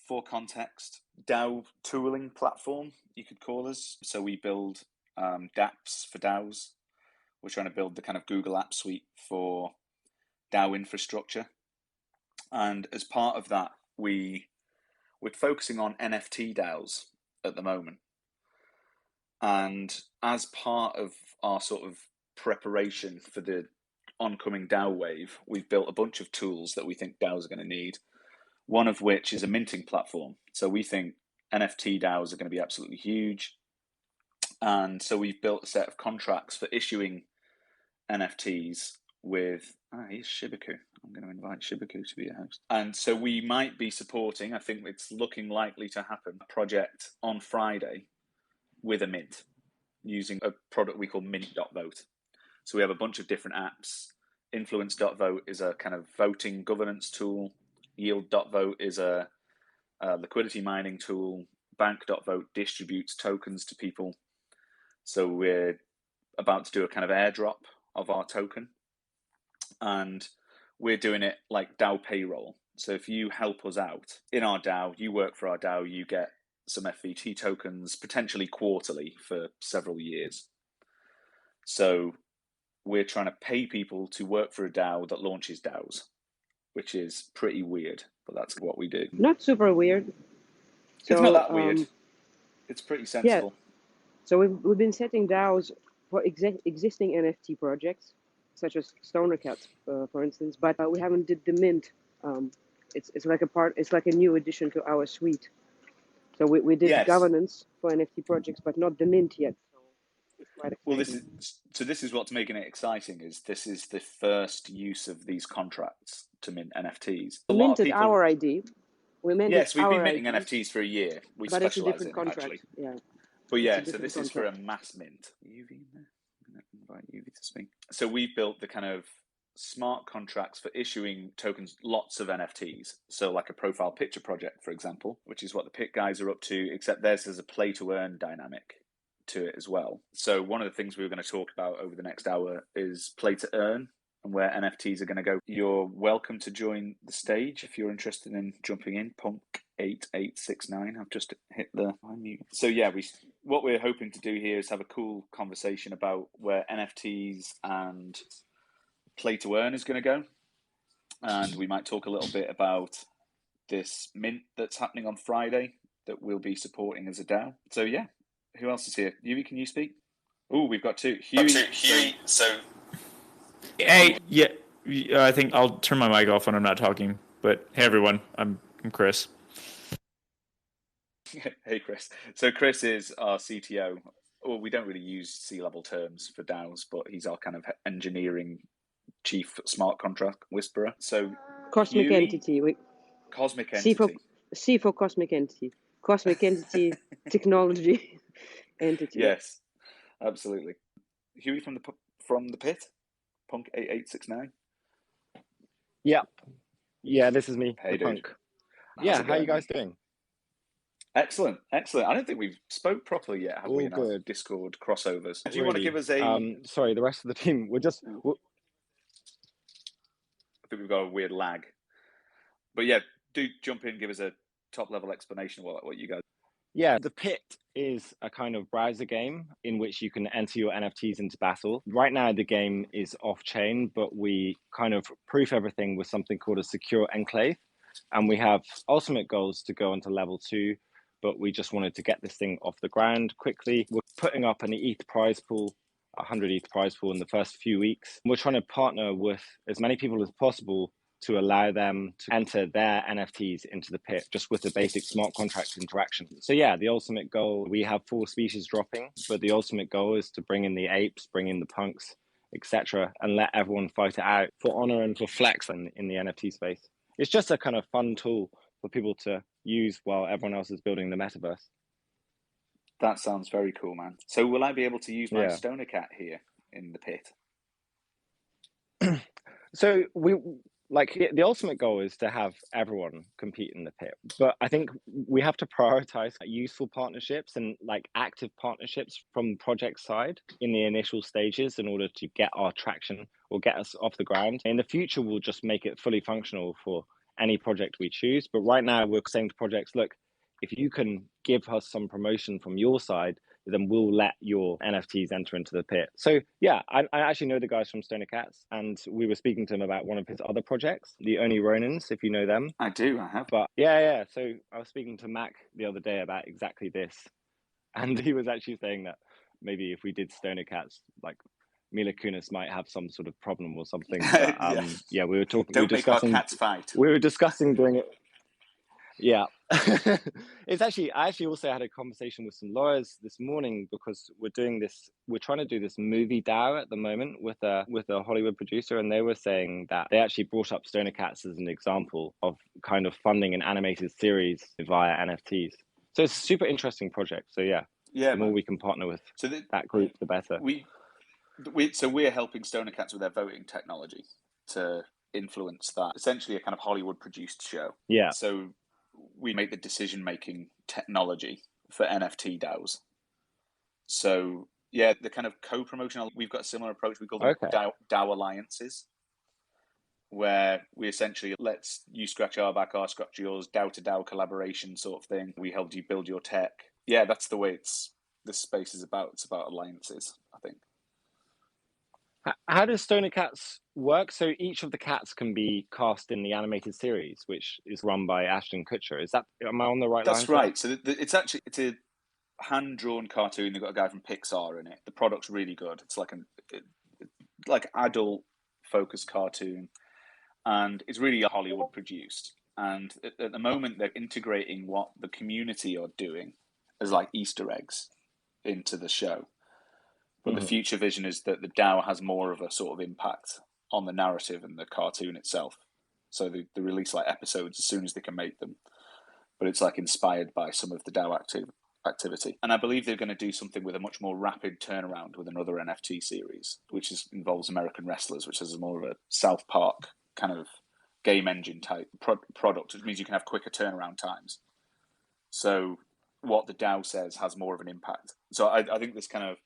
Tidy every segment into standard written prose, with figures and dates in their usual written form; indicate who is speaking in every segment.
Speaker 1: for context, DAO tooling platform, you could call us. So we build dApps for DAOs. We're trying to build the kind of Google App Suite for DAO infrastructure. And as part of that, we're focusing on NFT DAOs at the moment. And as part of our sort of preparation for the oncoming DAO wave, we've built a bunch of tools that we think DAOs are going to need. One of which is a minting platform. So we think NFT DAOs are going to be absolutely huge. And so we've built a set of contracts for issuing NFTs with, here's Shibaku. I'm going to invite Shibaku to be a host. And so we might be supporting, I think it's looking likely to happen, a project on Friday with a mint using a product we call mint.vote. So we have a bunch of different apps. Influence.vote is a kind of voting governance tool. Yield.vote is a liquidity mining tool. Bank.vote distributes tokens to people. So we're about to do a kind of airdrop of our token. And we're doing it like DAO payroll. So if you help us out in our DAO, you work for our DAO, you get some FVT tokens, potentially quarterly for several years. So we're trying to pay people to work for a DAO that launches DAOs, which is pretty weird, but that's what we do.
Speaker 2: Not super weird. So,
Speaker 1: it's not that weird. It's pretty sensible.
Speaker 2: Yeah. So we've been setting DAOs for existing NFT projects, such as StonerCat, for instance, but we haven't did the mint. It's like a new addition to our suite. So we did governance for NFT projects, but not the mint yet. So it's quite exciting.
Speaker 1: Well, this is what's making it exciting. This is the first use of these contracts to mint NFTs.
Speaker 2: We minted our ID.
Speaker 1: We've been minting NFTs for a year.
Speaker 2: But it's a different contract. Actually. Yeah.
Speaker 1: But yeah, so this is for a mass mint. UV in there? I'm going to invite UV to speak. So we've built the kind of smart contracts for issuing tokens, lots of NFTs. So like a profile picture project, for example, which is what the Pit guys are up to, except theirs has a play to earn dynamic to it as well. So one of the things we were going to talk about over the next hour is play to earn and where NFTs are going to go. You're welcome to join the stage if you're interested in jumping in. Punk8869. I've just hit the unmute. So yeah, what we're hoping to do here is have a cool conversation about where NFTs and play to earn is going to go. And we might talk a little bit about this mint that's happening on Friday that we'll be supporting as a DAO. So yeah, who else is here? Huey, can you speak? Oh, we've got two. Huey.
Speaker 3: Hey, yeah, I think I'll turn my mic off when I'm not talking. But hey, everyone, I'm Chris.
Speaker 1: Hey, Chris. So Chris is our CTO. Well, we don't really use C-level terms for DAOs, but he's our kind of engineering chief smart contract whisperer. So
Speaker 2: Cosmic entity.
Speaker 1: Cosmic entity.
Speaker 2: C for cosmic entity. Cosmic entity technology entity.
Speaker 1: Yes, absolutely. Huey from the pit, Punk8869.
Speaker 4: Yeah, this is me,
Speaker 1: hey,
Speaker 4: the
Speaker 1: dude.
Speaker 4: Punk. Yeah, how are you guys doing?
Speaker 1: Excellent. I don't think we've spoke properly yet, have we? In our Discord crossovers. Do you want to give us a?
Speaker 4: Sorry, the rest of the team. I
Speaker 1: think we've got a weird lag, but yeah, do jump in. Give us a top level explanation of what you guys.
Speaker 4: Yeah, the Pit is a kind of browser game in which you can enter your NFTs into battle. Right now, the game is off chain, but we kind of proof everything with something called a secure enclave. And we have ultimate goals to go into level 2, but we just wanted to get this thing off the ground quickly. We're putting up an ETH prize pool, 100 ETH prize pool in the first few weeks. We're trying to partner with as many people as possible to allow them to enter their NFTs into the Pit just with the basic smart contract interaction. So yeah, the ultimate goal, we have 4 species dropping, but the ultimate goal is to bring in the apes, bring in the punks, etc., and let everyone fight it out for honor and for flex in the NFT space. It's just a kind of fun tool for people to use while everyone else is building the metaverse.
Speaker 1: That sounds very cool, man. So will I be able to use my StonerCat here in the Pit?
Speaker 4: So the ultimate goal is to have everyone compete in the Pit, but I think we have to prioritize useful partnerships and active partnerships from the project side in the initial stages in order to get our traction or get us off the ground. In the future, we'll just make it fully functional for any project we choose. But right now we're saying to projects, look, if you can give us some promotion from your side, then we'll let your NFTs enter into the pit. So yeah, I actually know the guys from Stoner Cats, and we were speaking to him about one of his other projects, the Only Ronins, if you know them.
Speaker 1: I do, I have.
Speaker 4: But yeah. So I was speaking to Mac the other day about exactly this, and he was actually saying that maybe if we did Stoner Cats, like Mila Kunis might have some sort of problem or something. But yeah, we were talking.
Speaker 1: Don't make our cats fight.
Speaker 4: We were discussing doing it. Yeah. It's actually, I actually also had a conversation with some lawyers this morning because we're trying to do this movie DAO at the moment with a Hollywood producer, and they were saying that they actually brought up Stoner Cats as an example of kind of funding an animated series via NFTs. So it's a super interesting project. So yeah, the more we can partner with that group, the better.
Speaker 1: So we're helping Stoner Cats with their voting technology to influence that. Essentially a kind of Hollywood produced show.
Speaker 4: Yeah.
Speaker 1: So we make the decision-making technology for NFT DAOs. So yeah, the kind of co-promotion, we've got a similar approach. We call them DAO alliances, where we essentially let's you scratch our back, I scratch yours, DAO to DAO collaboration sort of thing. We helped you build your tech. Yeah, that's the way this space is about. It's about alliances, I think.
Speaker 4: How does Stoner Cats work? So each of the cats can be cast in the animated series, which is run by Ashton Kutcher. Am I on the right line?
Speaker 1: That's right. So it's a hand-drawn cartoon. They've got a guy from Pixar in it. The product's really good. It's like adult-focused cartoon, and it's really Hollywood produced. And at the moment, they're integrating what the community are doing as like Easter eggs into the show. But the future vision is that the DAO has more of a sort of impact on the narrative and the cartoon itself. So they release like episodes as soon as they can make them. But it's like inspired by some of the DAO activity. And I believe they're going to do something with a much more rapid turnaround with another NFT series, which involves American Wrestlers, which is more of a South Park kind of game engine type product, which means you can have quicker turnaround times. So what the DAO says has more of an impact. So I think this kind of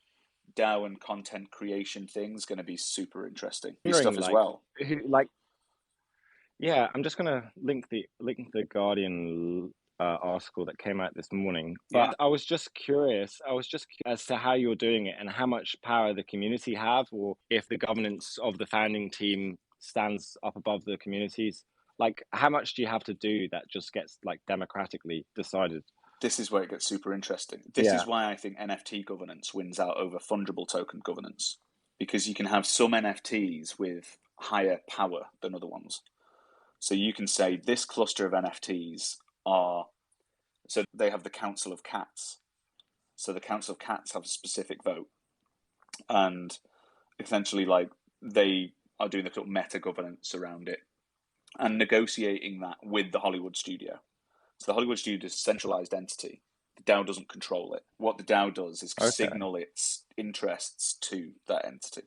Speaker 1: DAO and content creation thing is going to be super interesting. Stuff as well.
Speaker 4: Yeah, I'm just going to link the Guardian article that came out this morning. But I was just curious as to how you're doing it and how much power the community have, or if the governance of the founding team stands up above the communities. Like, how much do you have to do that just gets like democratically decided?
Speaker 1: This is where it gets super interesting. This is why I think NFT governance wins out over fungible token governance, because you can have some NFTs with higher power than other ones. So you can say this cluster of NFTs so they have the Council of Cats. So the Council of Cats have a specific vote. And essentially like they are doing the sort of meta governance around it and negotiating that with the Hollywood studio. So the Hollywood studio is a centralized entity. The DAO doesn't control it. What the DAO does is signal its interests to that entity.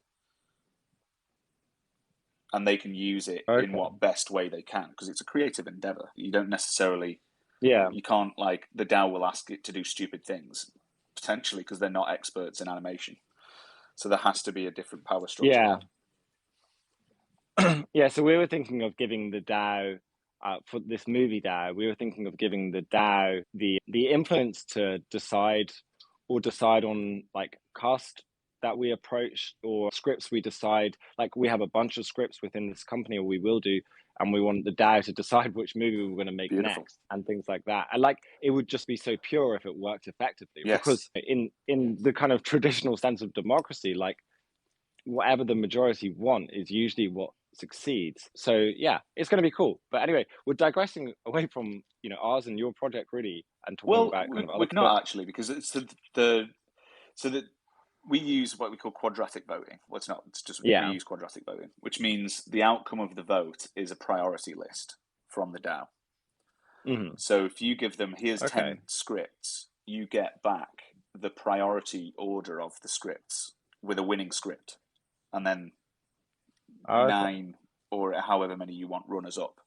Speaker 1: And they can use it in what best way they can, because it's a creative endeavor. You don't necessarily, you can't like, the DAO will ask it to do stupid things, potentially, because they're not experts in animation. So there has to be a different power structure.
Speaker 4: Yeah, so we were thinking of giving the DAO, for this movie DAO, we were thinking of giving the DAO the influence to decide on like cast that we approach or scripts we decide. Like we have a bunch of scripts within this company, or we will do, and we want the DAO to decide which movie we're going to make next and things like that. And like it would just be so pure if it worked effectively. Because in the kind of traditional sense of democracy, like whatever the majority want is usually what succeeds. So yeah, it's going to be cool. But anyway, we're digressing away from ours and your project really, and talking about kind of other.
Speaker 1: We're not actually, because it's so that we use what we call quadratic voting. Well, it's not. It's just we use quadratic voting, which means the outcome of the vote is a priority list from the DAO. So if you give them here's 10 scripts, you get back the priority order of the scripts with a winning script, and then 9 or however many you want runners up.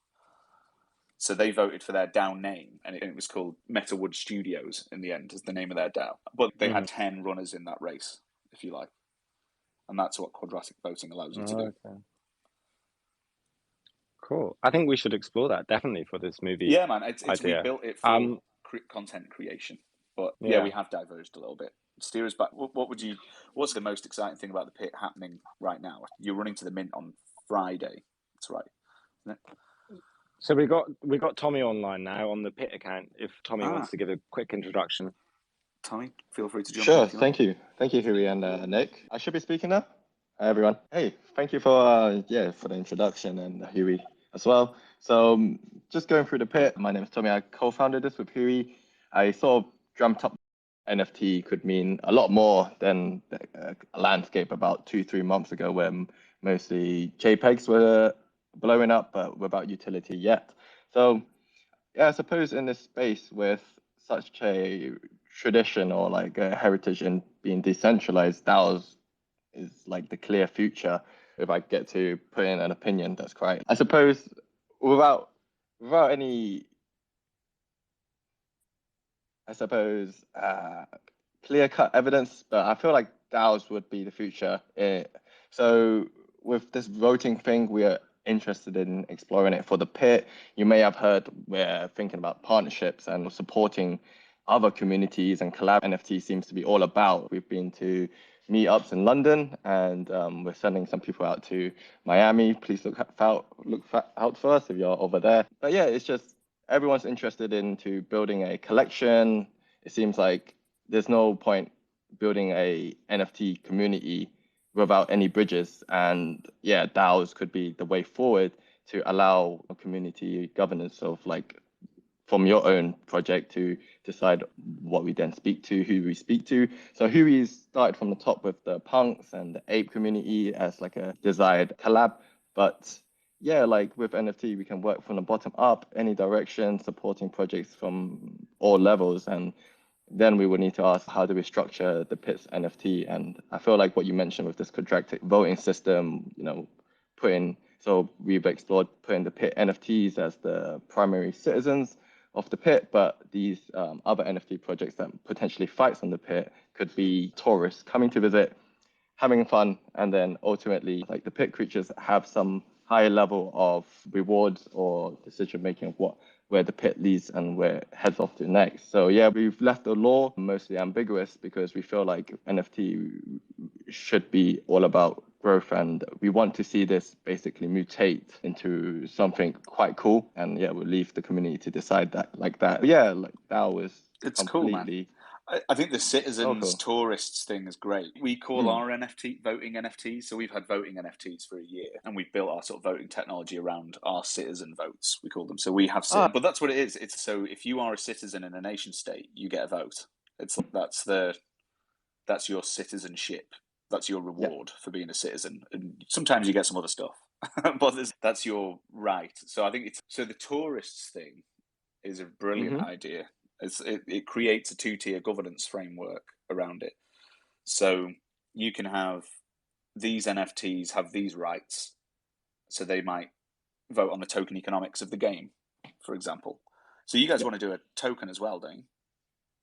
Speaker 1: So they voted for their DAO name, and it was called Metawood Studios in the end, is the name of their DAO. But they had 10 runners in that race, if you like. And that's what quadratic voting allows you to do.
Speaker 4: Cool. I think we should explore that definitely for this movie.
Speaker 1: Yeah, man. It's we
Speaker 4: idea.
Speaker 1: built it for content creation, but yeah, we have diverged a little bit. Steer us back. What's the most exciting thing about the pit happening right now? You're running to the mint on Friday. That's right, isn't it?
Speaker 4: So we got Tommy online now on the pit account. If Tommy wants to give a quick introduction.
Speaker 1: Tommy, feel free to jump
Speaker 5: Sure,
Speaker 1: in.
Speaker 5: thank you, Huey and Nick. I should be speaking now. Hi everyone. Hey, thank you for for the introduction, and Huey as well. So just going through the pit. My name is Tommy. I co-founded this with Huey. I sort of dreamt up NFT could mean a lot more than a landscape about 2-3 months ago, when mostly JPEGs were blowing up, but without utility yet. So yeah, I suppose in this space with such a tradition or like a heritage in being decentralized, DAOs is like the clear future. If I get to put in an opinion, that's correct. I suppose without any, clear-cut evidence, but I feel like DAOs would be the future. So with this voting thing, we are interested in exploring it for the pit. You may have heard we're thinking about partnerships and supporting other communities, and collab NFT seems to be all about. We've been to meetups in London, and we're sending some people out to Miami. Please look out for us if you're over there. But yeah, it's just everyone's interested into building a collection. It seems like there's no point building a NFT community without any bridges, and yeah, DAOs could be the way forward to allow community governance of like from your own project to decide what we then speak to, who we speak to. So Huey started from the top with the punks and the ape community as like a desired collab, but yeah, like with NFT, we can work from the bottom up, any direction, supporting projects from all levels. And then we would need to ask, how do we structure the pit's NFT? And I feel like what you mentioned with this contracted voting system, so we've explored putting the pit NFTs as the primary citizens of the pit, but these other NFT projects that potentially fights on the pit could be tourists coming to visit, having fun, and then ultimately like the pit creatures have some high level of rewards or decision making of where the pit leads and where it heads off to next. So yeah, we've left the law mostly ambiguous because we feel like NFT should be all about growth, and we want to see this basically mutate into something quite cool. And yeah, we'll leave the community to decide that like that. But yeah, like that was
Speaker 1: It's
Speaker 5: completely
Speaker 1: cool, man. I think the citizens tourists thing is great. We call our NFT voting NFTs. So we've had voting NFTs for a year, and we've built our sort of voting technology around our citizen votes, we call them. So we have, but that's what it is. It's so if you are a citizen in a nation state, you get a vote. It's that's your citizenship. That's your reward for being a citizen. And sometimes you get some other stuff, but that's your right. So I think the tourists thing is a brilliant idea. It creates a two-tier governance framework around it. So you can have these NFTs have these rights. So they might vote on the token economics of the game, for example. So you guys want to do a token as well, don't you?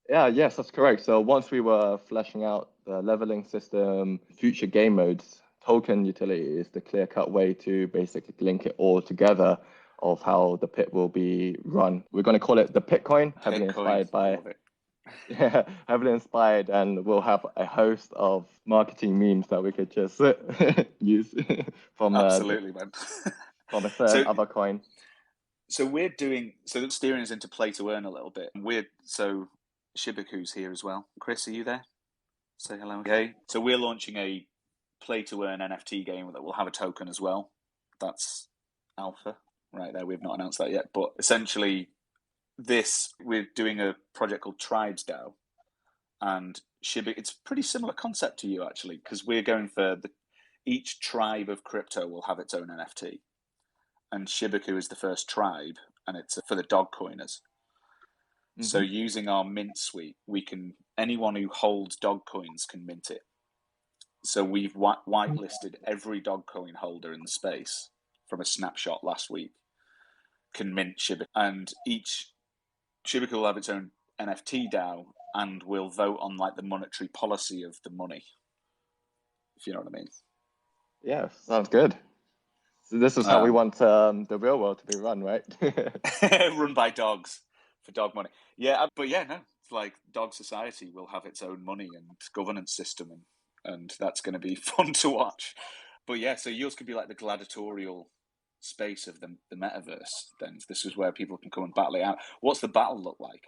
Speaker 5: Yeah, yes, that's correct. So once we were fleshing out the leveling system, future game modes, token utility is the clear-cut way to basically link it all together of how the pit will be run. We're going to call it the Pitcoin, heavily inspired by heavily inspired, and we'll have a host of marketing memes that we could just use from
Speaker 1: absolutely, man.
Speaker 5: from a certain other coin.
Speaker 1: So steering us into play to earn a little bit. So Shibaku's here as well. Chris, are you there? Say hello. Okay. So we're launching a play to earn NFT game that will have a token as well. That's alpha right there. We've not announced that yet, but essentially we're doing a project called Tribes DAO, and it's a pretty similar concept to you actually, because we're going for each tribe of crypto will have its own NFT, and Shibaku is the first tribe, and it's for the dog coiners. So using our mint suite, anyone who holds dog coins can mint it. So we've whitelisted every dog coin holder in the space from a snapshot last week can mint Shibaku, and each Shibaku will have its own NFT DAO and will vote on like the monetary policy of the money, if you know what I mean.
Speaker 5: Yeah, sounds good. So this is how we want the real world to be run, right?
Speaker 1: Run by dogs for dog money. Yeah, but yeah, no, it's like dog society will have its own money and governance system, and that's going to be fun to watch. But yeah, so yours could be like the gladiatorial space of the metaverse. Then this is where people can come and battle it out. What's the battle look like?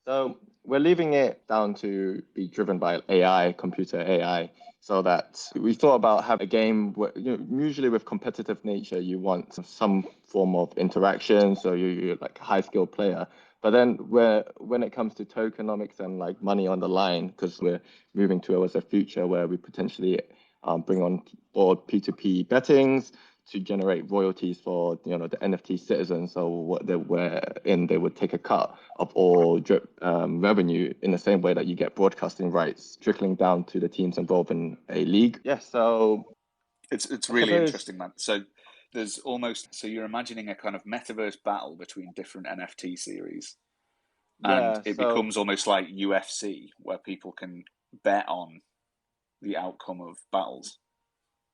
Speaker 5: So we're leaving it down to be driven by AI, computer AI, so that we thought about having a game where, usually with competitive nature, you want some form of interaction, so you're like a high skilled player. But then when it comes to tokenomics and like money on the line, because we're moving towards a future where we potentially bring on board P2P bettings to generate royalties for the NFT citizens. So what they were in, they would take a cut of all drip revenue in the same way that you get broadcasting rights trickling down to the teams involved in a league. Yeah, so
Speaker 1: it's really interesting, man. So there's you're imagining a kind of metaverse battle between different NFT series, and it becomes almost like UFC where people can bet on the outcome of battles.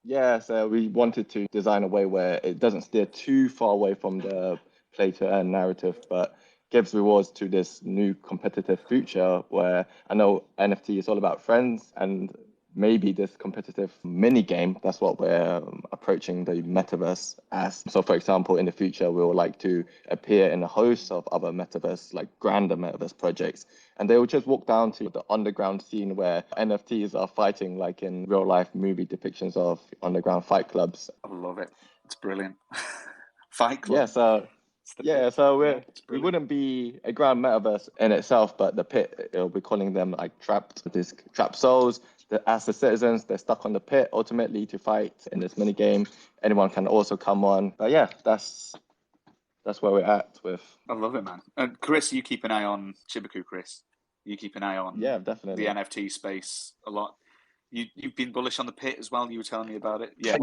Speaker 5: Yeah, so we wanted to design a way where it doesn't steer too far away from the play to earn narrative, but gives rewards to this new competitive future where I know NFT is all about friends, and maybe this competitive mini game, that's what we're approaching the metaverse as. So for example, in the future, we would like to appear in a host of other metaverse, like grander metaverse projects. And they will just walk down to the underground scene where NFTs are fighting, like in real life movie depictions of underground fight clubs.
Speaker 1: I love it. It's brilliant. Fight club.
Speaker 5: Yeah, so we wouldn't be a grand metaverse in itself, but the pit, it'll be calling them like trapped souls. As the citizens, they're stuck on the pit ultimately to fight in this mini game. Anyone can also come on. But yeah, that's where we're at with.
Speaker 1: I love it, man. And Chris, you keep an eye on Chibuku, Chris. You keep an eye on
Speaker 5: definitely
Speaker 1: the NFT space a lot. You've been bullish on the pit as well. You were telling me about it.
Speaker 6: Yeah,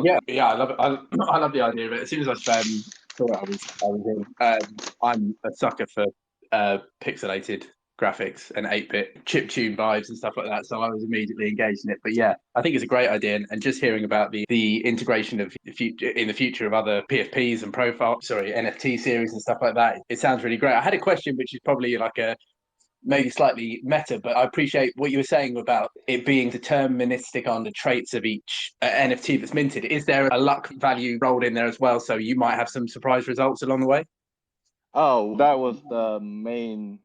Speaker 6: I love it. I love the idea of it. As soon as I thought I was in, I'm a sucker for pixelated graphics and 8-bit chiptune vibes and stuff like that. So I was immediately engaged in it. But yeah, I think it's a great idea. And just hearing about the integration of the future of other PFPs and NFT series and stuff like that, it sounds really great. I had a question, which is probably like a maybe slightly meta, but I appreciate what you were saying about it being deterministic on the traits of each NFT that's minted. Is there a luck value rolled in there as well? So you might have some surprise results along the way?
Speaker 5: Oh, that was the main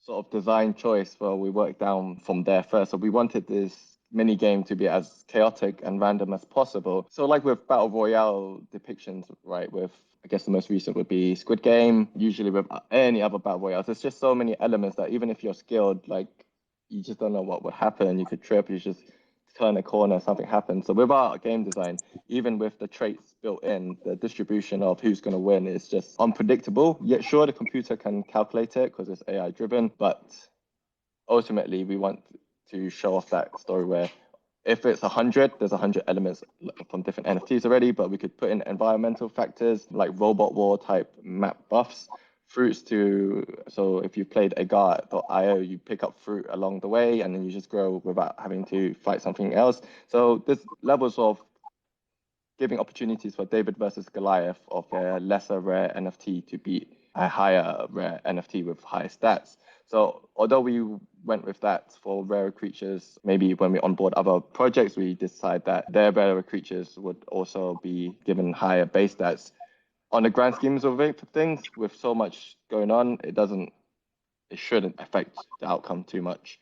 Speaker 5: sort of design choice where we worked down from there first. So we wanted this mini game to be as chaotic and random as possible. So like with Battle Royale depictions, right, with I guess the most recent would be Squid Game, usually with any other Battle Royales, there's just so many elements that even if you're skilled, like you just don't know what would happen. You could trip, you just turn a corner, something happens. So with our game design, even with the traits built in, the distribution of who's going to win is just unpredictable. Yet sure, the computer can calculate it because it's AI driven, but ultimately we want to show off that story where if it's 100, there's 100 elements from different NFTs already, but we could put in environmental factors like robot war type map buffs, fruits so if you played agar.io, you pick up fruit along the way and then you just grow without having to fight something else. So there's levels of giving opportunities for David versus Goliath of a lesser rare NFT to beat a higher rare NFT with higher stats. So although we went with that for rare creatures, maybe when we onboard other projects, we decide that their rare creatures would also be given higher base stats. On the grand schemes of things, with so much going on, it shouldn't affect the outcome too much.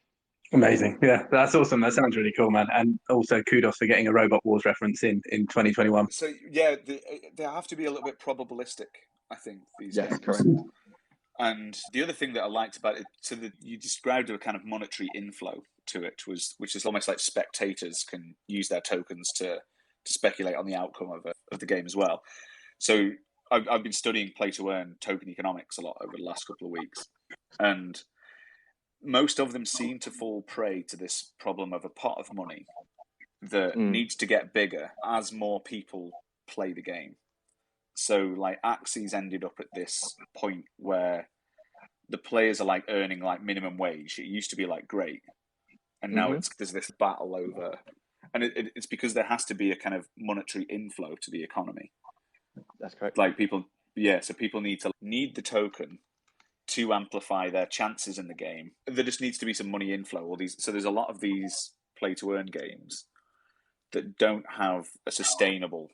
Speaker 6: Amazing. Yeah, that's awesome. That sounds really cool, man. And also kudos for getting a Robot Wars reference in 2021.
Speaker 1: So yeah, they have to be a little bit probabilistic, I think, these games.
Speaker 5: Correct.
Speaker 1: And the other thing that I liked about it, you described a kind of monetary inflow to it, which is almost like spectators can use their tokens to speculate on the outcome of the game as well. So I've been studying play to earn token economics a lot over the last couple of weeks, and most of them seem to fall prey to this problem of a pot of money that needs to get bigger as more people play the game. So like Axie's ended up at this point where the players are like earning like minimum wage. It used to be like great, and now there's this battle over, and it's because there has to be a kind of monetary inflow to the economy.
Speaker 5: That's correct.
Speaker 1: Like people need the token to amplify their chances in the game. There just needs to be some money inflow. So there's a lot of these play to earn games that don't have a sustainable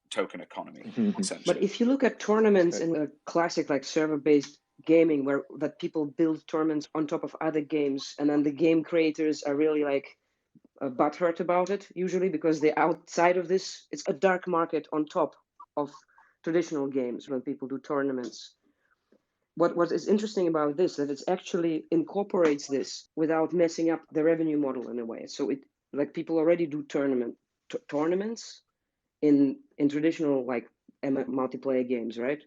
Speaker 1: token economy, essentially.
Speaker 2: But if you look at tournaments in a classic like server-based gaming that people build tournaments on top of other games, and then the game creators are really like butthurt about it, usually because they're outside of this. It's a dark market on top of traditional games when people do tournaments. What is interesting about this, that it actually incorporates this without messing up the revenue model in a way. So it, like, people already do tournaments in traditional like multiplayer games, right?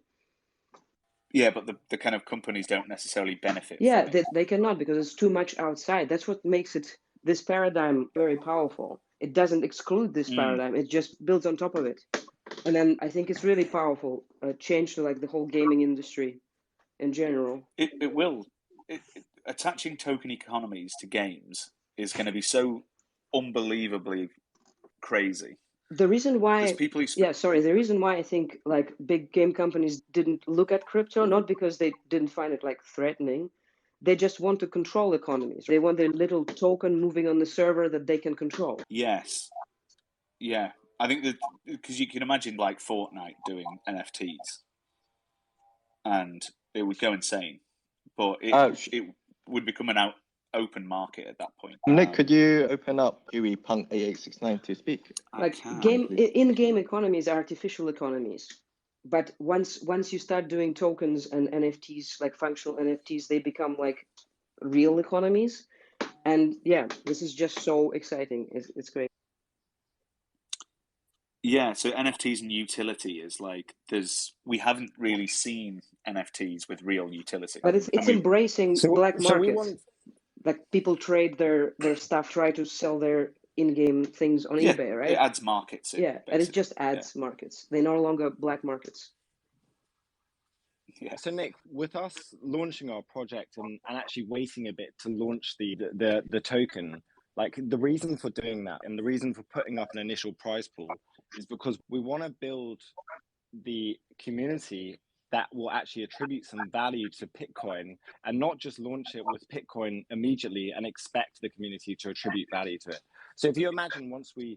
Speaker 1: Yeah, but the kind of companies don't necessarily benefit
Speaker 2: Yeah,
Speaker 1: from it.
Speaker 2: they cannot, because it's too much outside. That's what makes this paradigm very powerful. It doesn't exclude this paradigm, it just builds on top of it. And then I think it's really powerful, change to like the whole gaming industry in general.
Speaker 1: It will. Attaching token economies to games is going to be so unbelievably crazy.
Speaker 2: The reason why,
Speaker 1: There's people who
Speaker 2: the reason why I think like big game companies didn't look at crypto, not because they didn't find it like threatening, they just want to control economies. They want their little token moving on the server that they can control.
Speaker 1: Yes. Yeah. I think that because you can imagine like Fortnite doing NFTs, and it would go insane, but it would become an open market at that point.
Speaker 5: Nick, could you open up Huey Punk 8869 to speak?
Speaker 2: Like in-game economies are artificial economies, but once you start doing tokens and NFTs, like functional NFTs, they become like real economies. And yeah, this is just so exciting. It's great.
Speaker 1: Yeah, so NFTs and utility is like we haven't really seen NFTs with real utility.
Speaker 2: But it's embracing black markets. Like people trade their stuff, try to sell their in-game things on eBay, right?
Speaker 1: It adds markets.
Speaker 2: And it just adds markets. They're no longer black markets.
Speaker 4: Yeah. So Nick, with us launching our project and actually waiting a bit to launch the token, like the reason for doing that and the reason for putting up an initial prize pool is because we want to build the community that will actually attribute some value to Bitcoin, and not just launch it with Bitcoin immediately and expect the community to attribute value to it. So if you imagine, once we,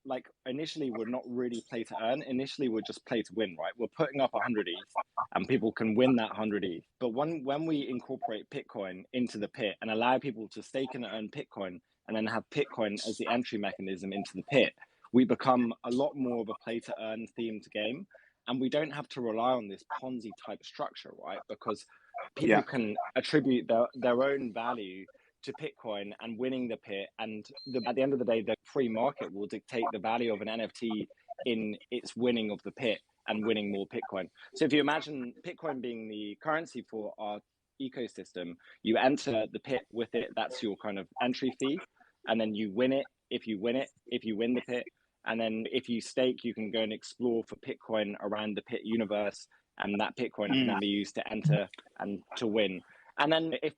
Speaker 4: like, initially we're not really play to earn, initially we're just play to win, right? We're putting up 100 ETH and people can win that 100 ETH. But when we incorporate Bitcoin into the pit and allow people to stake and earn Bitcoin and then have Bitcoin as the entry mechanism into the pit, we become a lot more of a play to earn themed game. And we don't have to rely on this Ponzi type structure, right? Because people can attribute their own value to Bitcoin and winning the pit. And at the end of the day, the free market will dictate the value of an NFT in its winning of the pit and winning more Bitcoin. So if you imagine Bitcoin being the currency for our ecosystem, you enter the pit with it, that's your kind of entry fee. And then you win it if you win the pit. And then if you stake, you can go and explore for Bitcoin around the pit universe, and that Bitcoin can then be used to enter and to win. And then if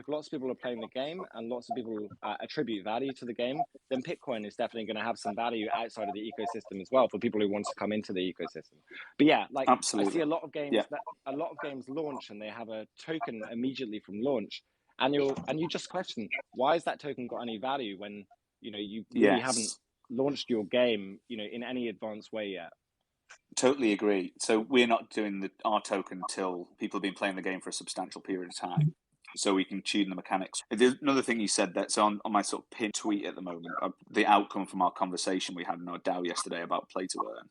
Speaker 4: lots of people are playing the game and lots of people attribute value to the game, then Bitcoin is definitely going to have some value outside of the ecosystem as well for people who want to come into the ecosystem. But yeah, like absolutely. I see a lot of games launch and they have a token immediately from launch, and you just question, why has that token got any value when you really haven't launched your game in any advanced way yet?
Speaker 1: Totally agree. So we're not doing our token till people have been playing the game for a substantial period of time, so we can tune the mechanics. There's another thing you said that's on my sort of pinned tweet at the moment, the outcome from our conversation we had in our DAO yesterday about play to earn,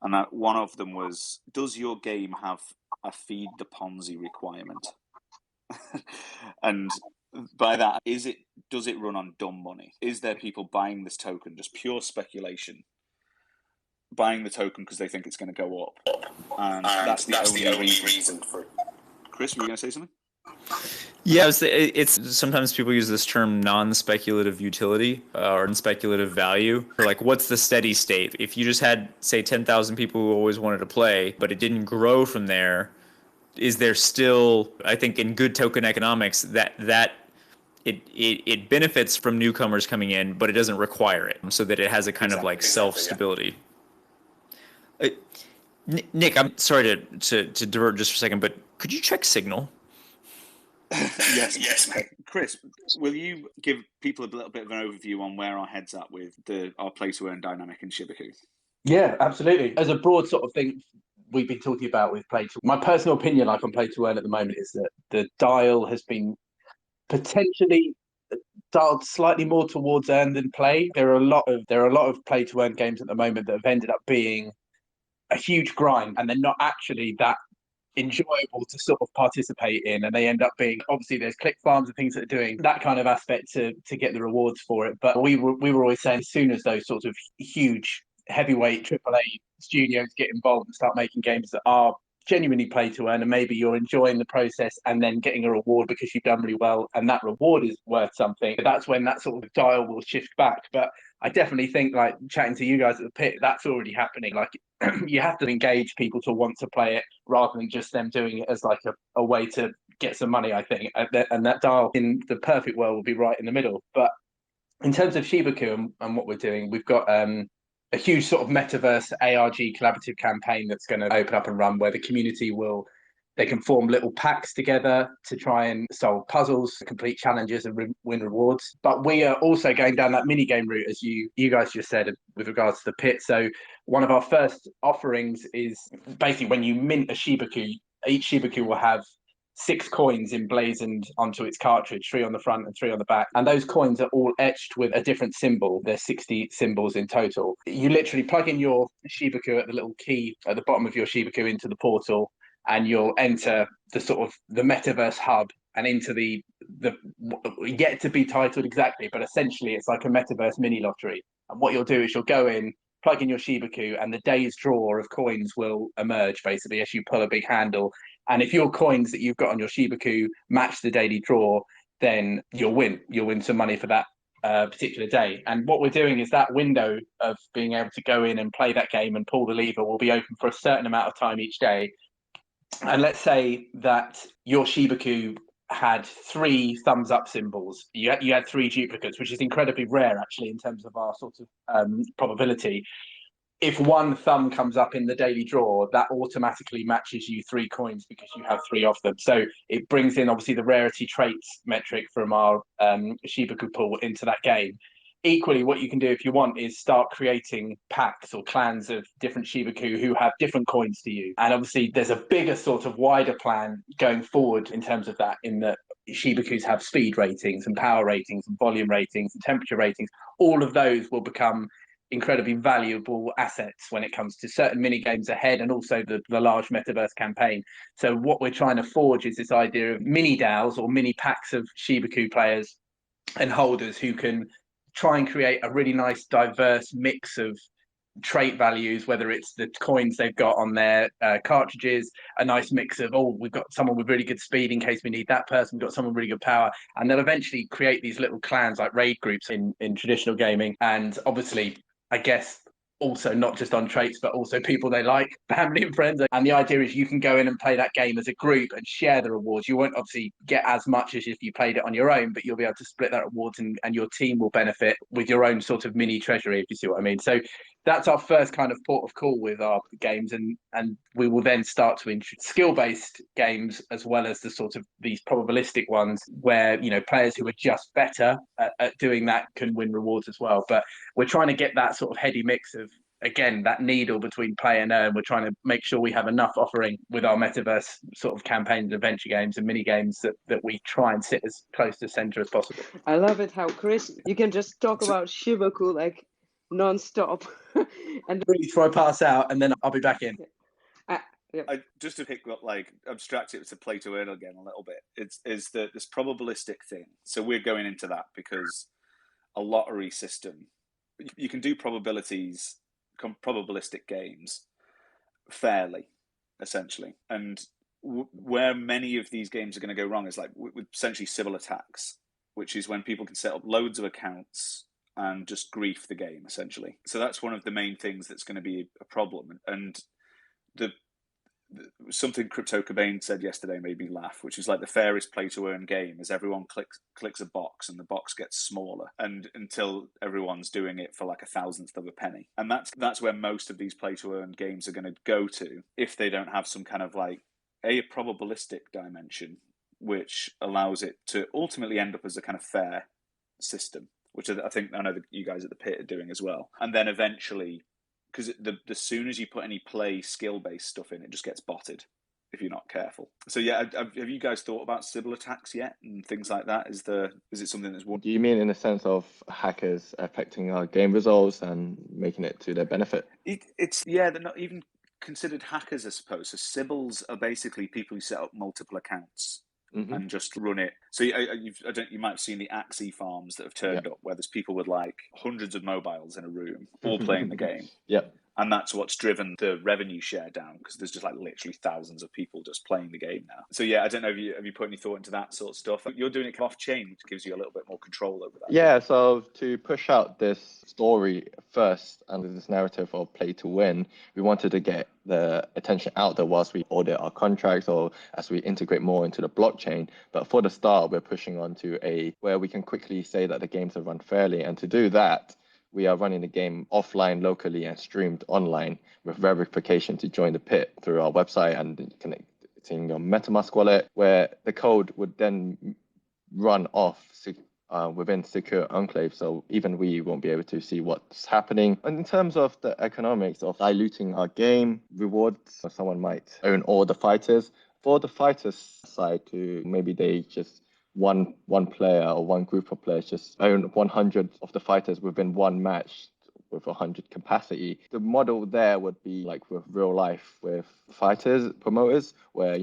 Speaker 1: and that one of them was, does your game have a feed the Ponzi requirement? And by that, does it run on dumb money? Is there people buying this token, just pure speculation, buying the token because they think it's going to go up? And that's the only reason for it. Chris, were you going to say something?
Speaker 3: Yeah, it's sometimes people use this term non-speculative utility or speculative value. Or like, what's the steady state? If you just had, say, 10,000 people who always wanted to play, but it didn't grow from there, is there still, I think in good token economics, that it benefits from newcomers coming in, but it doesn't require it, so that it has a kind of like self-stability. Nick, I'm sorry to divert just for a second, but could you check Signal?
Speaker 1: Yes. Chris, will you give people a little bit of an overview on where our head's at with our play to earn dynamic in Shibaku?
Speaker 6: Yeah, absolutely. As a broad sort of thing we've been talking about with play to, my personal opinion, like on play to earn at the moment, is that the dial has been potentially dialed slightly more towards earn than play. There are a lot of play to earn games at the moment that have ended up being a huge grind, and they're not actually that enjoyable to sort of participate in, and they end up being, obviously there's click farms and things that are doing that kind of aspect to get the rewards for it. But we were always saying, as soon as those sorts of huge heavyweight AAA studios get involved and start making games that are genuinely play to earn, and maybe you're enjoying the process and then getting a reward because you've done really well and that reward is worth something, that's when that sort of dial will shift back. But I definitely think, like chatting to you guys at the pit, that's already happening. Like you have to engage people to want to play it rather than just them doing it as like a way to get some money, I think. And that dial in the perfect world will be right in the middle. But in terms of Shibaku and what we're doing, we've got a huge sort of metaverse ARG collaborative campaign that's going to open up and run, where the community they can form little packs together to try and solve puzzles, complete challenges, and win rewards. But we are also going down that mini game route, as you guys just said, with regards to the pit. So one of our first offerings is basically when you mint a Shibaku, each Shibaku will have 6 coins emblazoned onto its cartridge, 3 on the front and 3 on the back. And those coins are all etched with a different symbol. There's 60 symbols in total. You literally plug in your Shibaku at the little key at the bottom of your Shibaku into the portal, and you'll enter the sort of the metaverse hub and into the yet to be titled exactly, but essentially it's like a metaverse mini lottery. And what you'll do is you'll go in, plug in your Shibaku, and the day's draw of coins will emerge basically as you pull a big handle. And if your coins that you've got on your Shibaku match the daily draw, then you'll win. You'll win some money for that particular day. And what we're doing is that window of being able to go in and play that game and pull the lever will be open for a certain amount of time each day. And let's say that your Shibaku had 3 thumbs up symbols. You had 3 duplicates, which is incredibly rare actually in terms of our sort of probability. If 1 thumb comes up in the daily draw, that automatically matches you 3 coins because you have 3 of them. So it brings in obviously the rarity traits metric from our Shibaku pool into that game. Equally, what you can do if you want is start creating packs or clans of different Shibaku who have different coins to you. And obviously there's a bigger sort of wider plan going forward in terms of that, in that Shibakus have speed ratings and power ratings and volume ratings and temperature ratings. All of those will become incredibly valuable assets when it comes to certain mini games ahead, and also the large metaverse campaign. So what we're trying to forge is this idea of mini DAOs or mini packs of Shibaku players and holders who can try and create a really nice diverse mix of trait values, whether it's the coins they've got on their cartridges, a nice mix of, oh, we've got someone with really good speed in case we need that person, we've got someone with really good power. And they'll eventually create these little clans like raid groups in traditional gaming. And obviously, I guess also not just on traits, but also people they like, family and friends. And the idea is you can go in and play that game as a group and share the rewards. You won't obviously get as much as if you played it on your own, but you'll be able to split that rewards, and your team will benefit with your own sort of mini treasury, if you see what I mean. So that's our first kind of port of call with our games, and we will then start to introduce skill-based games as well as the sort of these probabilistic ones where, you know, players who are just better at doing that can win rewards as well. But we're trying to get that sort of heady mix of, again, that needle between play and earn. We're trying to make sure we have enough offering with our metaverse sort of campaigns and adventure games and mini games that we try and sit as close to center as possible.
Speaker 2: I love it how, Chris, you can just talk about Shibaku like non-stop. And
Speaker 6: before I pass out, and then I'll be back in.
Speaker 1: Just to pick up, like, abstract it to play to earn again a little bit. It's this probabilistic thing. So we're going into that because a lottery system, you can do probabilistic games fairly, essentially. And where many of these games are going to go wrong is like with essentially civil attacks, which is when people can set up loads of accounts and just grief the game, essentially. So that's one of the main things that's going to be a problem. And something Crypto Cobain said yesterday made me laugh, which is like the fairest play to earn game is everyone clicks a box and the box gets smaller, and until everyone's doing it for like a thousandth of a penny. And that's where most of these play to earn games are going to go to if they don't have some kind of like a probabilistic dimension, which allows it to ultimately end up as a kind of fair system, which I know that you guys at the pit are doing as well. And then eventually, because the soon as you put any play skill-based stuff in, it just gets botted if you're not careful. So yeah, have you guys thought about Sybil attacks yet and things like that? Is it something that's
Speaker 5: Do you mean in the sense of hackers affecting our game results and making it to their benefit?
Speaker 1: They're not even considered hackers, I suppose. So Sybils are basically people who set up multiple accounts and just run it. So you might have seen the Axie farms that have turned up, where there's people with like hundreds of mobiles in a room, all playing the game.
Speaker 5: Yep.
Speaker 1: And that's what's driven the revenue share down, because there's just like literally thousands of people just playing the game now. So yeah, I don't know, have you put any thought into that sort of stuff? You're doing it off chain, which gives you a little bit more control over that.
Speaker 5: Yeah, so to push out this story first and this narrative of play to win, we wanted to get the attention out there whilst we audit our contracts or as we integrate more into the blockchain. But for the start, we're pushing on to where we can quickly say that the games are run fairly. And to do that, we are running the game offline, locally, and streamed online with verification to join the pit through our website and connecting your MetaMask wallet, where the code would then run off within secure enclave, so even we won't be able to see what's happening. And in terms of the economics of diluting our game rewards, someone might own all the fighters. For the fighters side, to maybe they just one player or one group of players just own 100 of the fighters within one match with 100 capacity. The model there would be like with real life with fighters, promoters, where,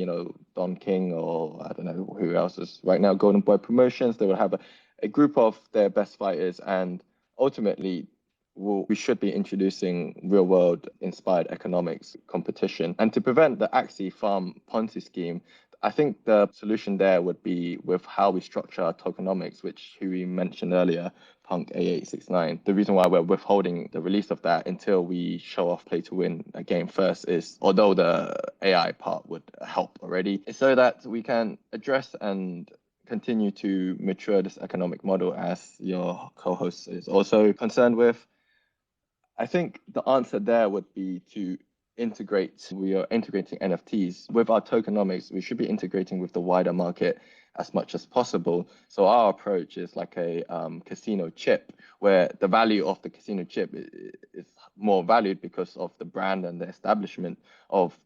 Speaker 5: Don King or I don't know who else is right now, Golden Boy Promotions, they would have a group of their best fighters, and ultimately we should be introducing real world inspired economics competition. And to prevent the Axie farm Ponzi scheme, I think the solution there would be with how we structure our tokenomics, which we mentioned earlier, Punk A869. The reason why we're withholding the release of that until we show off play to win a game first is, although the AI part would help already, so that we can address and continue to mature this economic model, as your co-host is also concerned with. I think the answer there would be to we are integrating NFTs with our tokenomics. We should be integrating with the wider market as much as possible. So our approach is like a casino chip, where the value of the casino chip is more valued because of the brand and the establishment of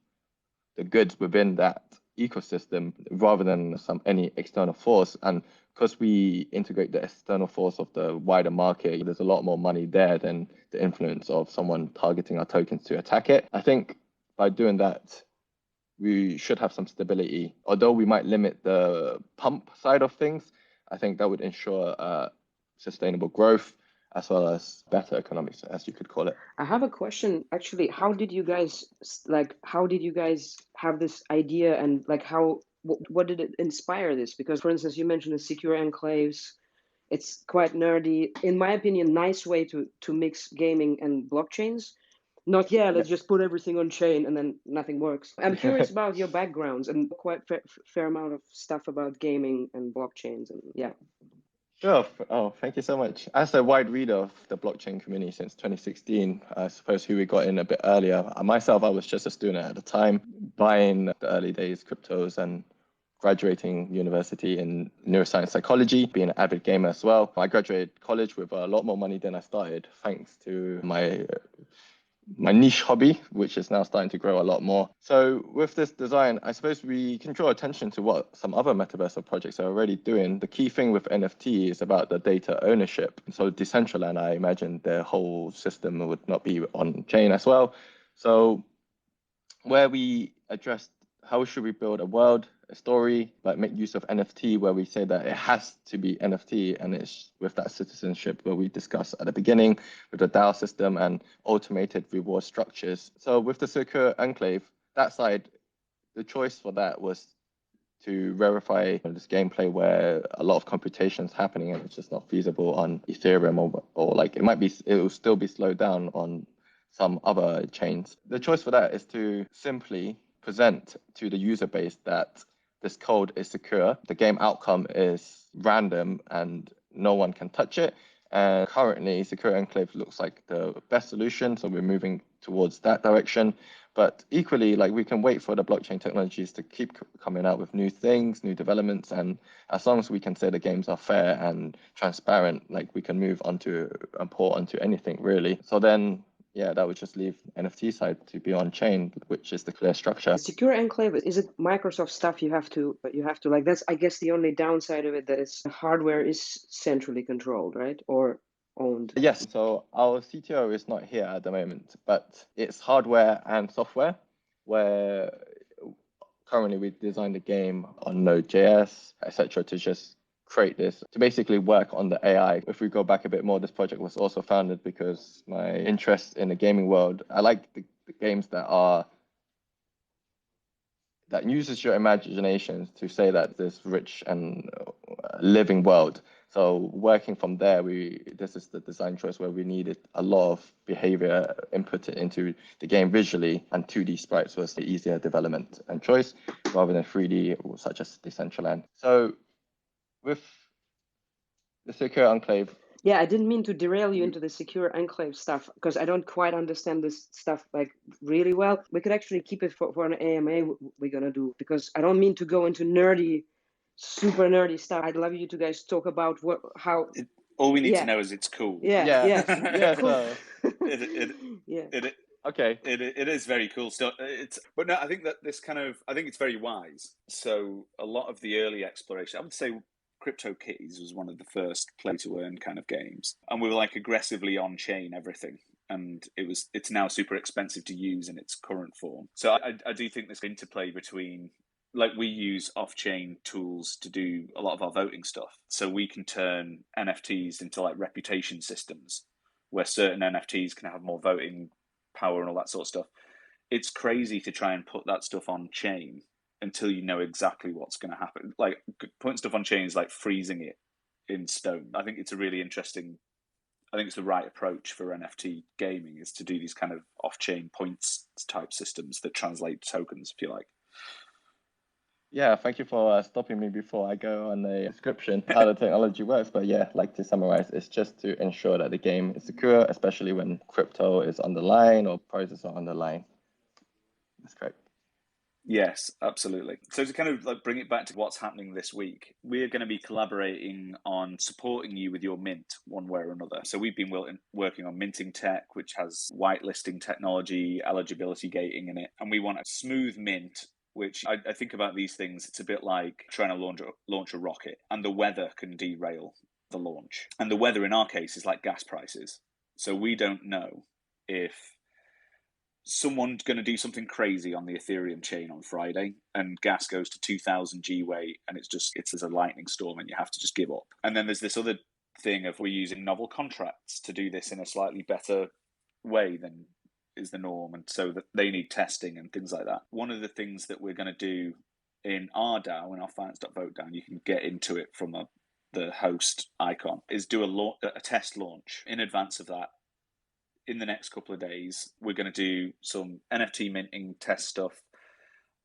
Speaker 5: the goods within that ecosystem, rather than any external force. And because we integrate the external force of the wider market, there's a lot more money there than the influence of someone targeting our tokens to attack it. I think by doing that, we should have some stability. Although we might limit the pump side of things, I think that would ensure sustainable growth as well as better economics, as you could call it.
Speaker 2: I have a question. Actually, how did you guys have this idea, and what did it inspire this? Because, for instance, you mentioned the secure enclaves. It's quite nerdy, in my opinion, nice way to mix gaming and blockchains. Not, let's just put everything on chain and then nothing works. I'm curious about your backgrounds and quite fair amount of stuff about gaming and blockchains, and yeah.
Speaker 5: Sure. Oh, thank you so much. As a wide reader of the blockchain community since 2016, I suppose who we got in a bit earlier. Myself, I was just a student at the time, buying the early days cryptos and graduating university in neuroscience psychology, being an avid gamer as well. I graduated college with a lot more money than I started, thanks to my niche hobby, which is now starting to grow a lot more. So with this design, I suppose we can draw attention to what some other metaverse projects are already doing. The key thing with NFT is about the data ownership. So Decentraland, I imagine their whole system would not be on chain as well. So where we addressed how should we build a world, a story, but make use of NFT, where we say that it has to be NFT, and it's with that citizenship where we discussed at the beginning with the DAO system and automated reward structures. So with the secure enclave, that side, the choice for that was to verify this gameplay where a lot of computation is happening and it's just not feasible on Ethereum, or like it will still be slowed down on some other chains. The choice for that is to simply present to the user base that this code is secure, the game outcome is random and no one can touch it. And currently, Secure Enclave looks like the best solution, so we're moving towards that direction. But equally, like, we can wait for the blockchain technologies to keep coming out with new things, new developments, and as long as we can say the games are fair and transparent, like, we can move onto and port onto anything really. So then, yeah, that would just leave NFT side to be on chain, which is the clear structure.
Speaker 2: Secure Enclave, is it Microsoft stuff you have to like, that's, I guess, the only downside of it, that is the hardware is centrally controlled, right? Or owned.
Speaker 5: Yes, so our CTO is not here at the moment, but it's hardware and software, where currently we designed a game on Node.js, etc., to just create this, to basically work on the AI. If we go back a bit more, this project was also founded because my interest in the gaming world, I like the games that uses your imagination to say that this rich and living world. So working from there, this is the design choice where we needed a lot of behavior input into the game visually, and 2D sprites was the easier development and choice rather than 3D, such as Decentraland. So with the Secure Enclave,
Speaker 2: yeah, I didn't mean to derail you into the Secure Enclave stuff, because I don't quite understand this stuff like really well. We could actually keep it for an AMA we're gonna do, because I don't mean to go into super nerdy stuff. I'd love you to guys talk about
Speaker 1: all we need to know is it's cool.
Speaker 5: yeah.
Speaker 2: Cool.
Speaker 5: So okay.
Speaker 1: It is very cool stuff. But no, I think that I think it's very wise. So a lot of the early exploration, I would say CryptoKitties was one of the first play to earn kind of games, and we were like aggressively on chain everything, and it's now super expensive to use in its current form. So I do think this interplay between, like, we use off-chain tools to do a lot of our voting stuff, so we can turn NFTs into like reputation systems where certain NFTs can have more voting power and all that sort of stuff. It's crazy to try and put that stuff on chain until you know exactly what's going to happen. Like, putting stuff on chain is like freezing it in stone. I think it's a really interesting, I think it's the right approach for NFT gaming, is to do these kind of off-chain points type systems that translate tokens, if you like.
Speaker 5: Yeah, thank you for stopping me before I go on the description how the technology works. But yeah, like, to summarize, it's just to ensure that the game is secure, especially when crypto is on the line or prices are on the line. That's correct.
Speaker 1: Yes, absolutely. So to kind of like bring it back to what's happening this week, we're going to be collaborating on supporting you with your mint one way or another. So we've been working on minting tech, which has whitelisting technology, eligibility gating in it, and we want a smooth mint. Which I think about these things, it's a bit like trying to launch a rocket, and the weather can derail the launch. And the weather in our case is like gas prices. So we don't know if someone's going to do something crazy on the Ethereum chain on Friday and gas goes to 2000 GWh and it's as a lightning storm and you have to just give up. And then there's this other thing of we're using novel contracts to do this in a slightly better way than is the norm, and so that they need testing and things like that. One of the things that we're going to do in our DAO, in our finance.vote DAO, and you can get into it from the host icon, is do a test launch in advance of that. In the next couple of days, we're going to do some NFT minting test stuff,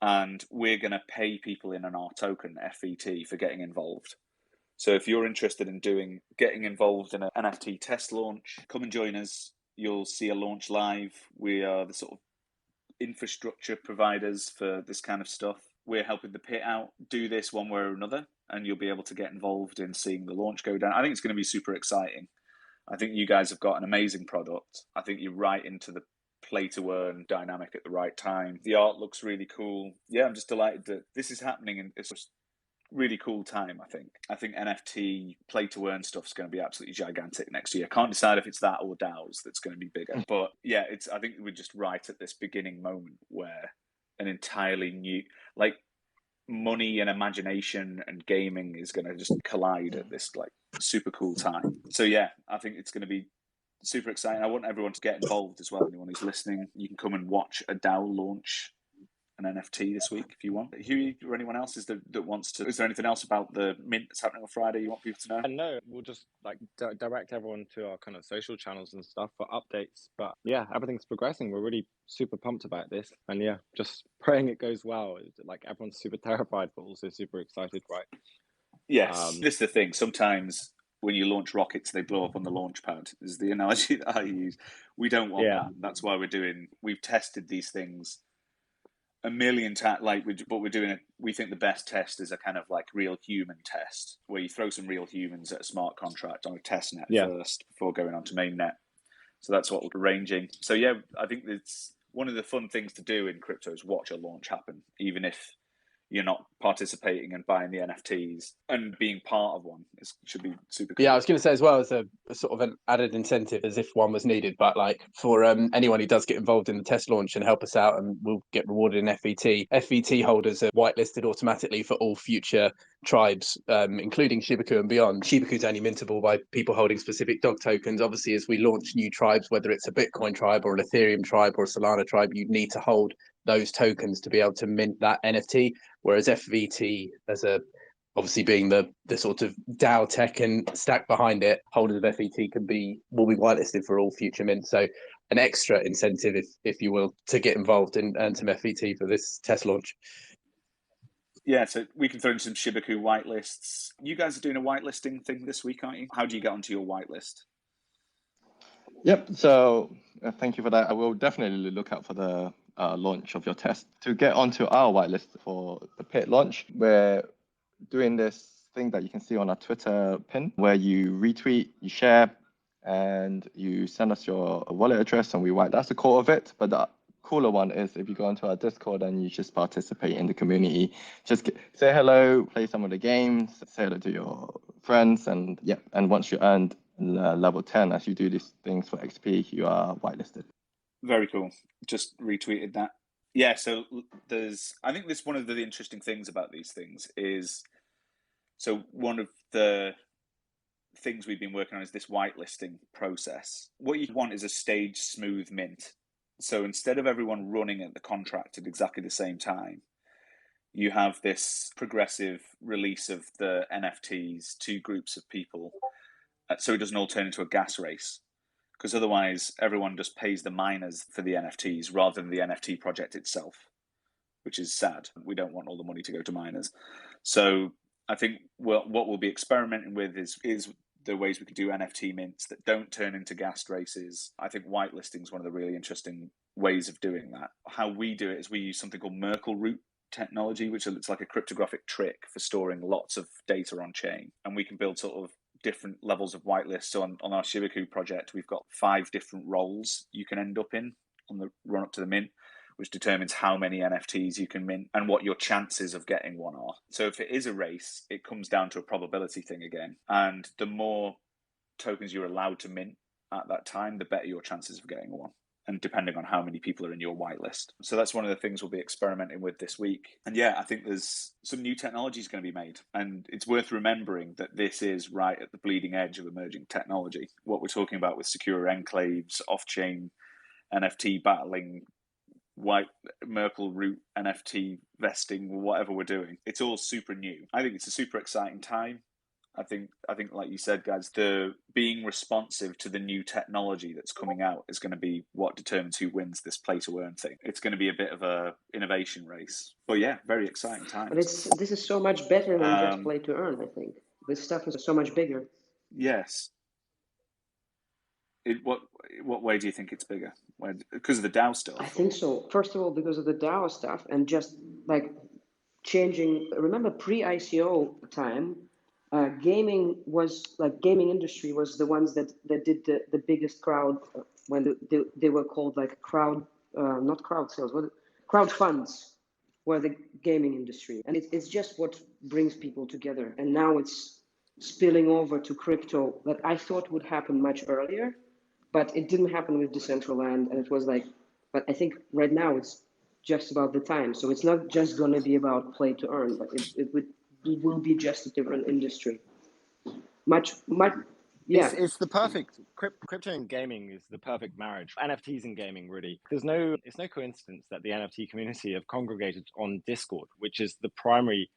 Speaker 1: and we're going to pay people in an R token, FET, for getting involved. So if you're interested in getting involved in an NFT test launch, come and join us. You'll see a launch live. We are the sort of infrastructure providers for this kind of stuff. We're helping the pit out do this one way or another, and you'll be able to get involved in seeing the launch go down. I think it's going to be super exciting. I think you guys have got an amazing product. I think you're right into the play to earn dynamic at the right time. The art looks really cool. Yeah, I'm just delighted that this is happening, and it's just really cool time. I think NFT play to earn stuff is going to be absolutely gigantic next year. I can't decide if it's that or DAOs that's going to be bigger, but yeah, I think we're just right at this beginning moment where an entirely new, like, money and imagination and gaming is going to just collide at this like super cool time. So yeah, I think it's going to be super exciting. I want everyone to get involved as well. Anyone who's listening, you can come and watch a DAO launch an NFT this week if you want. Huey or anyone else that wants to? Is there anything else about the mint that's happening on Friday you want people to know?
Speaker 4: And no, we'll just like direct everyone to our kind of social channels and stuff for updates. But yeah, everything's progressing. We're really super pumped about this, and yeah, just praying it goes well. Like everyone's super terrified, but also super excited, right?
Speaker 1: Yes, this is the thing. Sometimes when you launch rockets, they blow up on the launch pad, is the analogy that I use. We don't want that. That's why we've tested these things a million times. But we're doing it. We think the best test is a kind of like real human test, where you throw some real humans at a smart contract on a test net first before going on to mainnet. So that's what we're arranging. So yeah, I think it's one of the fun things to do in crypto is watch a launch happen, even if you're not participating and buying the NFTs, and being part of one should be super cool.
Speaker 6: Yeah, I was going to say as well as a sort of an added incentive, as if one was needed, but like for anyone who does get involved in the test launch and help us out, and we'll get rewarded in FVT. FVT holders are whitelisted automatically for all future tribes, including Shibaku and beyond. Shibaku's only mintable by people holding specific dog tokens. Obviously, as we launch new tribes, whether it's a Bitcoin tribe or an Ethereum tribe or a Solana tribe, you need to hold those tokens to be able to mint that NFT. Whereas FVT, as a obviously being the sort of DAO tech and stack behind it, holders of FVT will be whitelisted for all future mints. So an extra incentive, if you will, to get involved and earn some FVT for this test launch.
Speaker 1: Yeah, so we can throw in some Shibaku whitelists. You guys are doing a whitelisting thing this week, aren't you? How do you get onto your whitelist?
Speaker 5: Yep. So thank you for that. I will definitely look out for the launch of your test. To get onto our whitelist for the pit launch, we're doing this thing that you can see on our Twitter pin, where you retweet, you share, and you send us your wallet address, and we white. That's the core of it. But the cooler one is if you go onto our Discord and you just participate in the community, just say hello, play some of the games, say hello to your friends, and yeah. And once you earned level 10, as you do these things for XP, you are whitelisted.
Speaker 1: Very cool. Just retweeted that. Yeah, so I think this one of the interesting things about these things is, so one of the things we've been working on is this whitelisting process. What you want is a staged, smooth mint. So instead of everyone running at the contract at exactly the same time, you have this progressive release of the NFTs to groups of people, so it doesn't all turn into a gas race. Because otherwise, everyone just pays the miners for the NFTs rather than the NFT project itself, which is sad. We don't want all the money to go to miners. So I think what we'll be experimenting with is the ways we could do NFT mints that don't turn into gas races. I think whitelisting is one of the really interesting ways of doing that. How we do it is we use something called Merkle root technology, which looks like a cryptographic trick for storing lots of data on chain. And we can build sort of different levels of whitelist. So on our Shibaku project, we've got 5 different roles you can end up in on the run up to the mint, which determines how many NFTs you can mint and what your chances of getting one are. So if it is a race, it comes down to a probability thing again. And the more tokens you're allowed to mint at that time, the better your chances of getting one, and depending on how many people are in your whitelist. So that's one of the things we'll be experimenting with this week. And yeah, I think there's some new technologies going to be made. And it's worth remembering that this is right at the bleeding edge of emerging technology. What we're talking about with secure enclaves, off-chain NFT battling, white Merkle root NFT vesting, whatever we're doing, it's all super new. I think it's a super exciting time. I think like you said, guys, the being responsive to the new technology that's coming out is going to be what determines who wins this play to earn thing. It's going to be a bit of a innovation race. But yeah, very exciting times.
Speaker 2: But this is so much better than just play to earn, I think. This stuff is so much bigger.
Speaker 1: Yes. What way do you think it's bigger? Because of the DAO stuff?
Speaker 2: I think so. First of all, because of the DAO stuff and just like changing. Remember pre-ICO time, gaming industry was the ones that did the biggest crowd when they were called like not crowd sales, crowd funds were the gaming industry. And it's just what brings people together. And now it's spilling over to crypto that I thought would happen much earlier, but it didn't happen with Decentraland. And it was like, but I think right now it's just about the time. So it's not just going to be about play to earn, but it will be just a different industry. Much Yeah,
Speaker 4: It's the perfect crypto and gaming is the perfect marriage. NFTs and gaming, really. It's no coincidence that the NFT community have congregated on Discord, which is the primary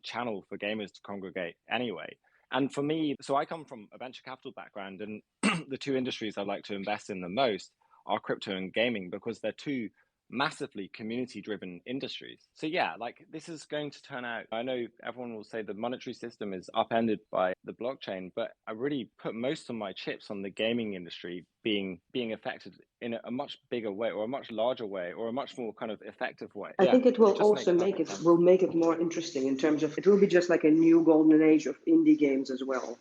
Speaker 4: channel for gamers to congregate anyway. And for me, so I come from a venture capital background, and the two industries I'd like to invest in the most are crypto and gaming because they're two massively community driven industries. So yeah, like this is going to turn out, I know everyone will say the monetary system is upended by the blockchain, but I really put most of my chips on the gaming industry being affected in a much bigger way, or a much larger way, or a much more kind of effective way.
Speaker 2: I think it will also
Speaker 4: make
Speaker 2: it more interesting in terms of it will be just like a new golden age of indie games as well.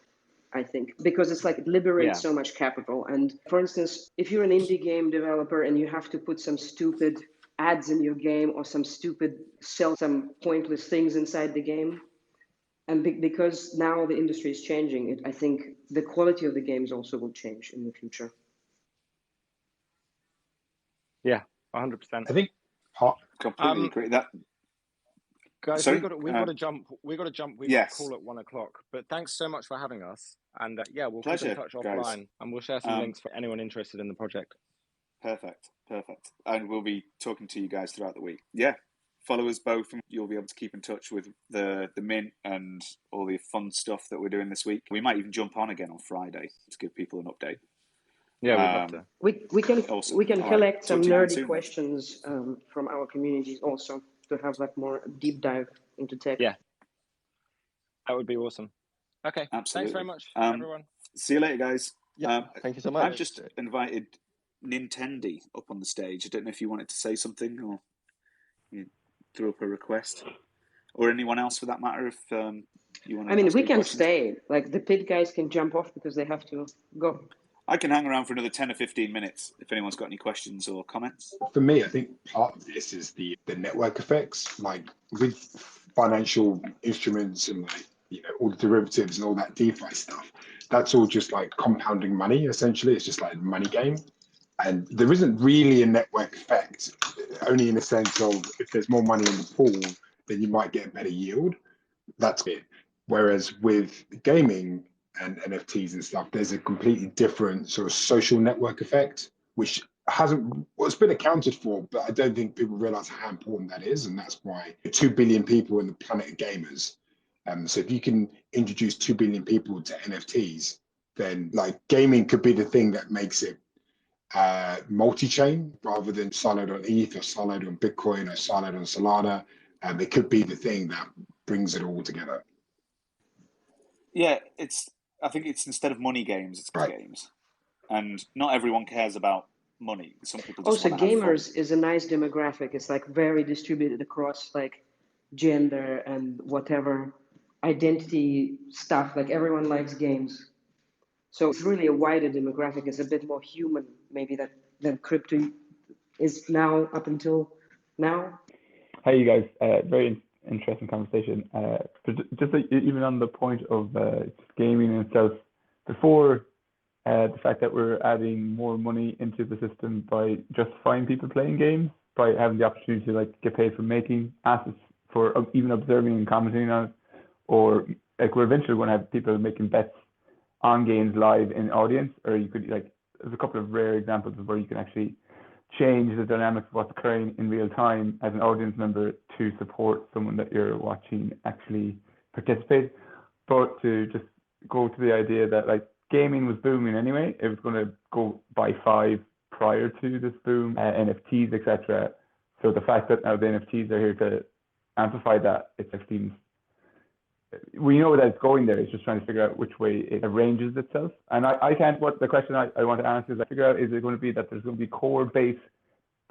Speaker 2: I think because it's like it liberates so much capital. And for instance, if you're an indie game developer and you have to put some stupid ads in your game or sell some pointless things inside the game, and because now the industry is changing, I think the quality of the games also will change in the future.
Speaker 4: Yeah, 100%.
Speaker 6: I think
Speaker 1: completely agree. That
Speaker 4: guys,
Speaker 1: sorry?
Speaker 4: we've got to jump. We've got a call at 1 o'clock. But thanks so much for having us. And yeah, we'll keep in touch offline, and we'll share some links for anyone interested in the project.
Speaker 1: Perfect. And we'll be talking to you guys throughout the week. Yeah, follow us both, and you'll be able to keep in touch with the mint and all the fun stuff that we're doing this week. We might even jump on again on Friday to give people an update.
Speaker 4: Yeah, we'd love to.
Speaker 2: We can collect some nerdy questions from our communities also to have like more deep dive into tech.
Speaker 4: Yeah, that would be awesome. Okay,
Speaker 1: absolutely.
Speaker 4: Thanks very much, everyone.
Speaker 1: See you later, guys.
Speaker 5: Yeah, thank you so much.
Speaker 1: I've just invited Nintendi up on the stage. I don't know if you wanted to say something or you threw up a request, or anyone else for that matter. If you want to,
Speaker 2: I mean, we can stay. Like the pit guys can jump off because they have to go.
Speaker 1: I can hang around for another 10 or 15 minutes if anyone's got any questions or comments.
Speaker 6: For me, I think part of this is the network effects, like with financial instruments and like, you know, all the derivatives and all that DeFi stuff. That's all just like compounding money, essentially. It's just like a money game. And there isn't really a network effect, only in the sense of if there's more money in the pool, then you might get a better yield. That's it. Whereas with gaming and NFTs and stuff, there's a completely different sort of social network effect, which it's been accounted for, but I don't think people realize how important that is. And that's why 2 billion people in the planet are gamers. So if you can introduce 2 billion people to NFTs, then like gaming could be the thing that makes it multi-chain rather than siloed on ETH or siloed on Bitcoin or siloed on Solana. It could be the thing that brings it all together.
Speaker 1: Yeah, I think it's instead of money games, it's games, and not everyone cares about money. Some people just
Speaker 2: also gamers is a nice demographic. It's like very distributed across like gender and whatever identity stuff. Like everyone likes games, so it's really a wider demographic. It's a bit more human maybe than crypto is now up until now.
Speaker 7: Hey, you guys, very interesting conversation. Just even on the point of gaming in itself, before the fact that we're adding more money into the system by justifying people playing games, by having the opportunity to like get paid for making assets, for even observing and commenting on it, or like we're eventually going to have people making bets on games live in audience, or you could like there's a couple of rare examples of where you can actually change the dynamics of what's occurring in real time as an audience member to support someone that you're watching actually participate. But to just go to the idea that like gaming was booming anyway, it was going to go by 5 prior to this boom, NFTs, etc. So the fact that now the NFTs are here to amplify that, it seems we know that it's going there. It's just trying to figure out which way it arranges itself. And I can't, what the question I want to answer is I figure out, is it going to be that there's going to be core based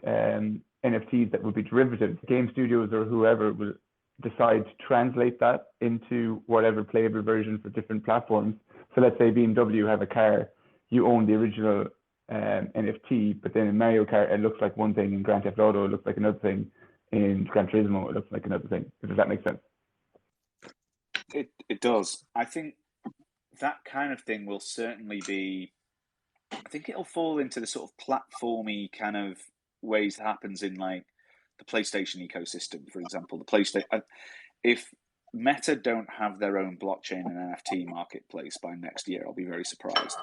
Speaker 7: NFTs that will be derivatives? Game studios or whoever will decide to translate that into whatever playable version for different platforms. So let's say BMW have a car, you own the original NFT, but then in Mario Kart it looks like one thing, in Grand Theft Auto it looks like another thing, in Gran Turismo it looks like another thing. Does that make sense?
Speaker 1: It does. I think that kind of thing will certainly be, I think it'll fall into the sort of platformy kind of ways that happens in like the PlayStation ecosystem, for example. The PlayStation, if Meta don't have their own blockchain and NFT marketplace by next year. I'll be very surprised.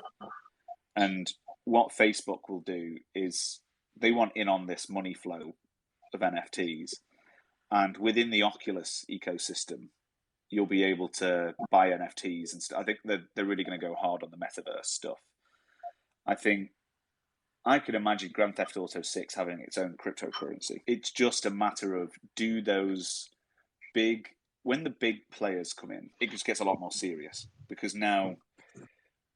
Speaker 1: And what Facebook will do is they want in on this money flow of NFTs. And within the Oculus ecosystem, you'll be able to buy NFTs and stuff. I think they're really going to go hard on the metaverse stuff. I could imagine Grand Theft Auto 6 having its own cryptocurrency. It's just a matter of when the big players come in, it just gets a lot more serious, because now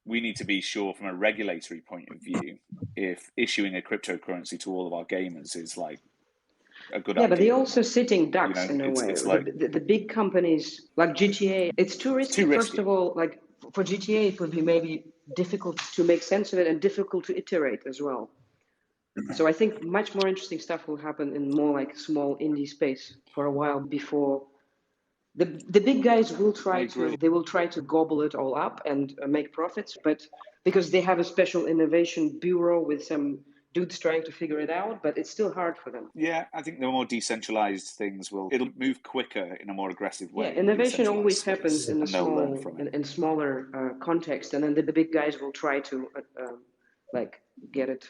Speaker 1: we need to be sure from a regulatory point of view if issuing a cryptocurrency to all of our gamers is like a good idea.
Speaker 2: Yeah, but they're also sitting ducks in a way.
Speaker 1: It's like
Speaker 2: the big companies like GTA, it's too risky. First of all, like for GTA, it would be maybe difficult to make sense of it and difficult to iterate as well. So I think much more interesting stuff will happen in more like small indie space for a while before the big guys will try to gobble it all up and make profits, but because they have a special innovation bureau with some dudes trying to figure it out, but it's still hard for them.
Speaker 1: Yeah, I think the more decentralized things it'll move quicker in a more aggressive way.
Speaker 2: Yeah, innovation always happens in a smaller context, and then the big guys will try to like get it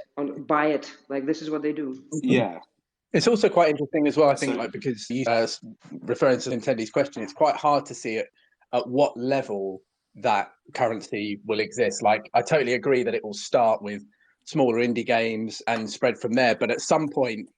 Speaker 2: buy it. Like this is what they do.
Speaker 1: Yeah.
Speaker 6: It's also quite interesting as well, I think, like because you referring to Nintendo's question, it's quite hard to see it at what level that currency will exist. Like, I totally agree that it will start with smaller indie games and spread from there. But at some point,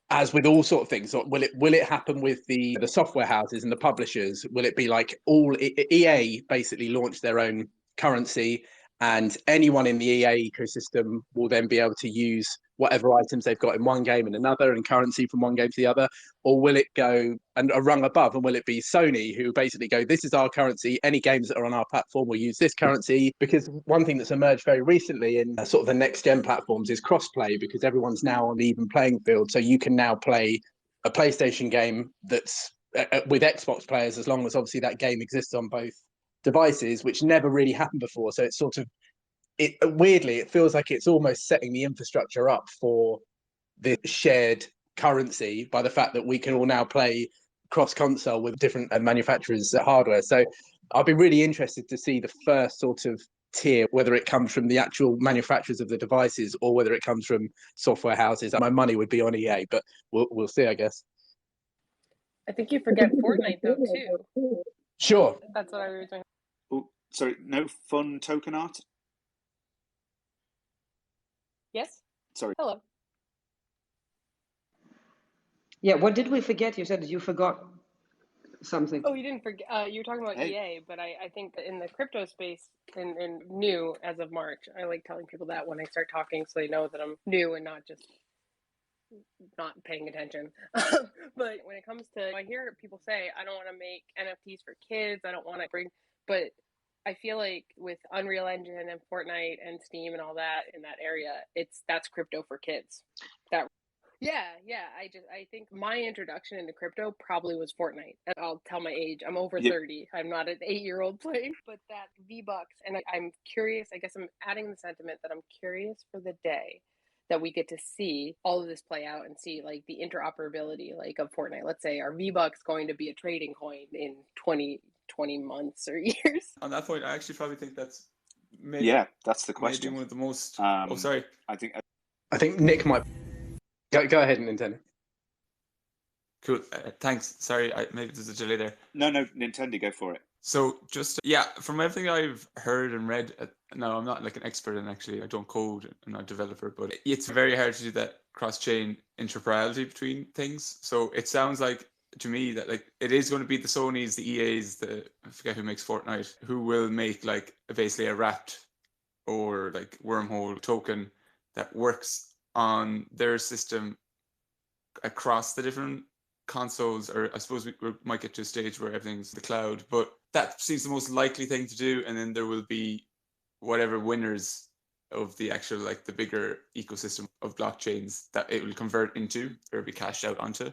Speaker 6: as with all sort of things, will it happen with the software houses and the publishers? Will it be like EA basically launched their own currency, and anyone in the EA ecosystem will then be able to use whatever items they've got in one game and another, and currency from one game to the other? Or will it go a rung above, and will it be Sony who basically go, this is our currency, any games that are on our platform will use this currency? Because one thing that's emerged very recently in sort of the next gen platforms is crossplay, because everyone's now on the even playing field. So you can now play a PlayStation game that's with Xbox players, as long as obviously that game exists on both devices, which never really happened before. So it's sort of, weirdly, it feels like it's almost setting the infrastructure up for the shared currency by the fact that we can all now play cross console with different manufacturers' hardware. So I'll be really interested to see the first sort of tier, whether it comes from the actual manufacturers of the devices or whether it comes from software houses. My money would be on EA, but we'll see, I guess.
Speaker 8: I think you forget Fortnite though too.
Speaker 6: Sure.
Speaker 8: That's what I was doing.
Speaker 1: Oh, sorry, no fun token art?
Speaker 8: Yes?
Speaker 1: Sorry.
Speaker 8: Hello.
Speaker 2: Yeah, what did we forget? You said you forgot something.
Speaker 8: Oh, you didn't forget. You were talking about EA, but I think in the crypto space, in new as of March, I like telling people that when I start talking so they know that I'm new and not just not paying attention. But when it comes to, I hear people say, I don't want to make NFTs for kids. I don't want to bring, but I feel like with Unreal Engine and Fortnite and Steam and all that in that area, that's crypto for kids. Yeah. I think my introduction into crypto probably was Fortnite. And I'll tell my age. I'm over 30. I'm not an 8-year-old playing, but that V-Bucks. And I'm curious. I guess I'm adding the sentiment that I'm curious for the day that we get to see all of this play out and see like the interoperability like of Fortnite. Let's say, are V-Bucks going to be a trading coin in 20 months or years?
Speaker 3: On that point, I actually probably think that's
Speaker 1: that's the question.
Speaker 3: One of the most.
Speaker 1: Sorry. I
Speaker 6: think Nick might go ahead, Nintendo.
Speaker 3: Cool. Thanks. Sorry, maybe there's a delay there.
Speaker 1: No, Nintendo, go for it.
Speaker 3: So just from everything I've heard and read, now I'm not like an expert, and actually I don't code, I'm not a developer, but it's very hard to do that cross-chain interoperability between things. So it sounds like to me that like it is going to be the Sonys, the EAs, I forget who makes Fortnite, who will make like basically a wrapped or like wormhole token that works on their system across the different consoles, or I suppose we might get to a stage where everything's the cloud, but that seems the most likely thing to do. And then there will be whatever winners of the actual like the bigger ecosystem of blockchains that it will convert into or be cashed out onto,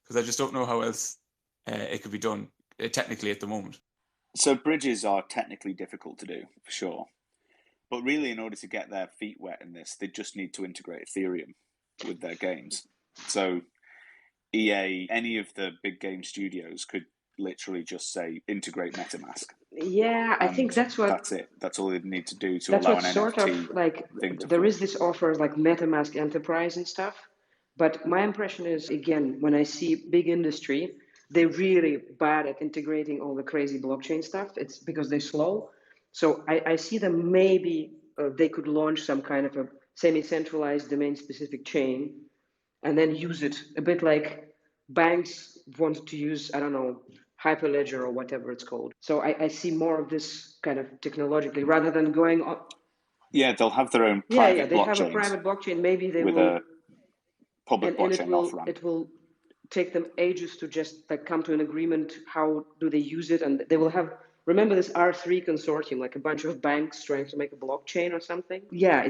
Speaker 3: because I just don't know how else it could be done technically at the moment.
Speaker 1: So bridges are technically difficult to do for sure, but really in order to get their feet wet in this, they just need to integrate Ethereum with their games. So EA, any of the big game studios could literally just say integrate MetaMask.
Speaker 2: Yeah, I think that's what
Speaker 1: that's it. That's all they need to do to
Speaker 2: that's
Speaker 1: allow
Speaker 2: what
Speaker 1: an
Speaker 2: sort of
Speaker 1: NFT
Speaker 2: like
Speaker 1: thing to
Speaker 2: there is
Speaker 1: flourish.
Speaker 2: this offer like MetaMask Enterprise and stuff. But my impression is, again, when I see big industry, they're really bad at integrating all the crazy blockchain stuff. It's because they're slow. So I see them maybe they could launch some kind of a semi-centralized domain-specific chain and then use it a bit like banks want to use, I don't know, Hyperledger or whatever it's called. So I see more of this kind of technologically rather than going on.
Speaker 1: Yeah, they'll have their own
Speaker 2: Yeah,
Speaker 1: private
Speaker 2: they have a
Speaker 1: blockchains
Speaker 2: private blockchain. Maybe they
Speaker 1: with
Speaker 2: will,
Speaker 1: a public
Speaker 2: and
Speaker 1: blockchain off ramp.
Speaker 2: it will take them ages to just like come to an agreement. How do they use it? And they will have, remember this R3 consortium, like a bunch of banks trying to make a blockchain or something. Yeah,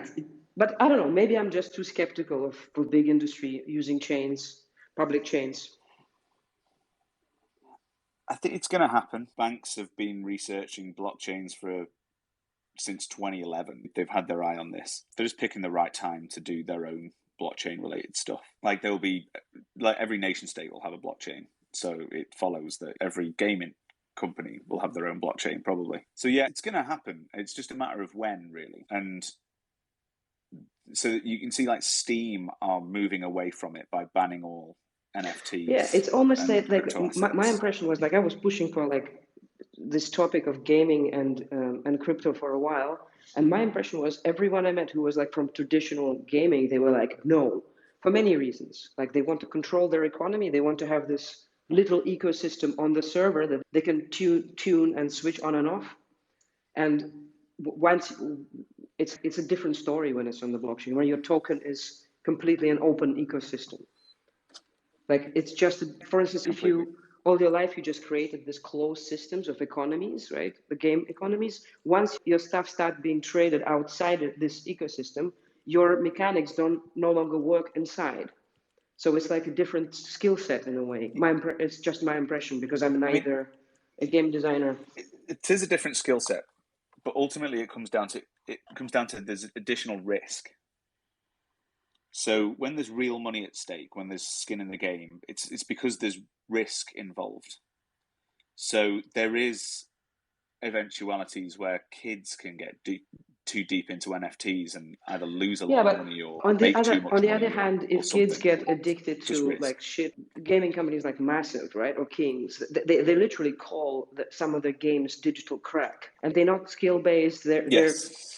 Speaker 2: but I don't know, maybe I'm just too skeptical of big industry using chains, public chains.
Speaker 1: I think it's going to happen. Banks have been researching blockchains since 2011. They've had their eye on this. They're just picking the right time to do their own blockchain related stuff. Like there'll be, like every nation state will have a blockchain. So it follows that every gaming company will have their own blockchain probably. So yeah, it's going to happen. It's just a matter of when, really. And so you can see like Steam are moving away from it by banning all NFTs.
Speaker 2: Yeah, it's almost like my
Speaker 1: assets.
Speaker 2: impression was like I was pushing for like this topic of gaming and crypto for a while, and my impression was everyone I met who was like from traditional gaming, they were like no, for many reasons. Like they want to control their economy, they want to have this little ecosystem on the server that they can tune and switch on and off, and once it's a different story when it's on the blockchain, where your token is completely an open ecosystem. Like it's just, for instance, if you all your life you just created this closed systems of economies, right? The game economies. Once your stuff start being traded outside of this ecosystem, your mechanics don't no longer work inside. So it's like a different skill set in a way. It's just my impression because I'm neither a game designer.
Speaker 1: It is a different skill set, but ultimately it comes down to there's additional risk. So when there's real money at stake, when there's skin in the game, it's because there's risk involved. So there is eventualities where kids can get too deep into NFTs and either lose a lot of money or make too much money.
Speaker 2: On the other hand, if kids get addicted to like shit, gaming companies like Massive, right, or Kings, they literally call some of their games digital crack, and they're not skill based. They're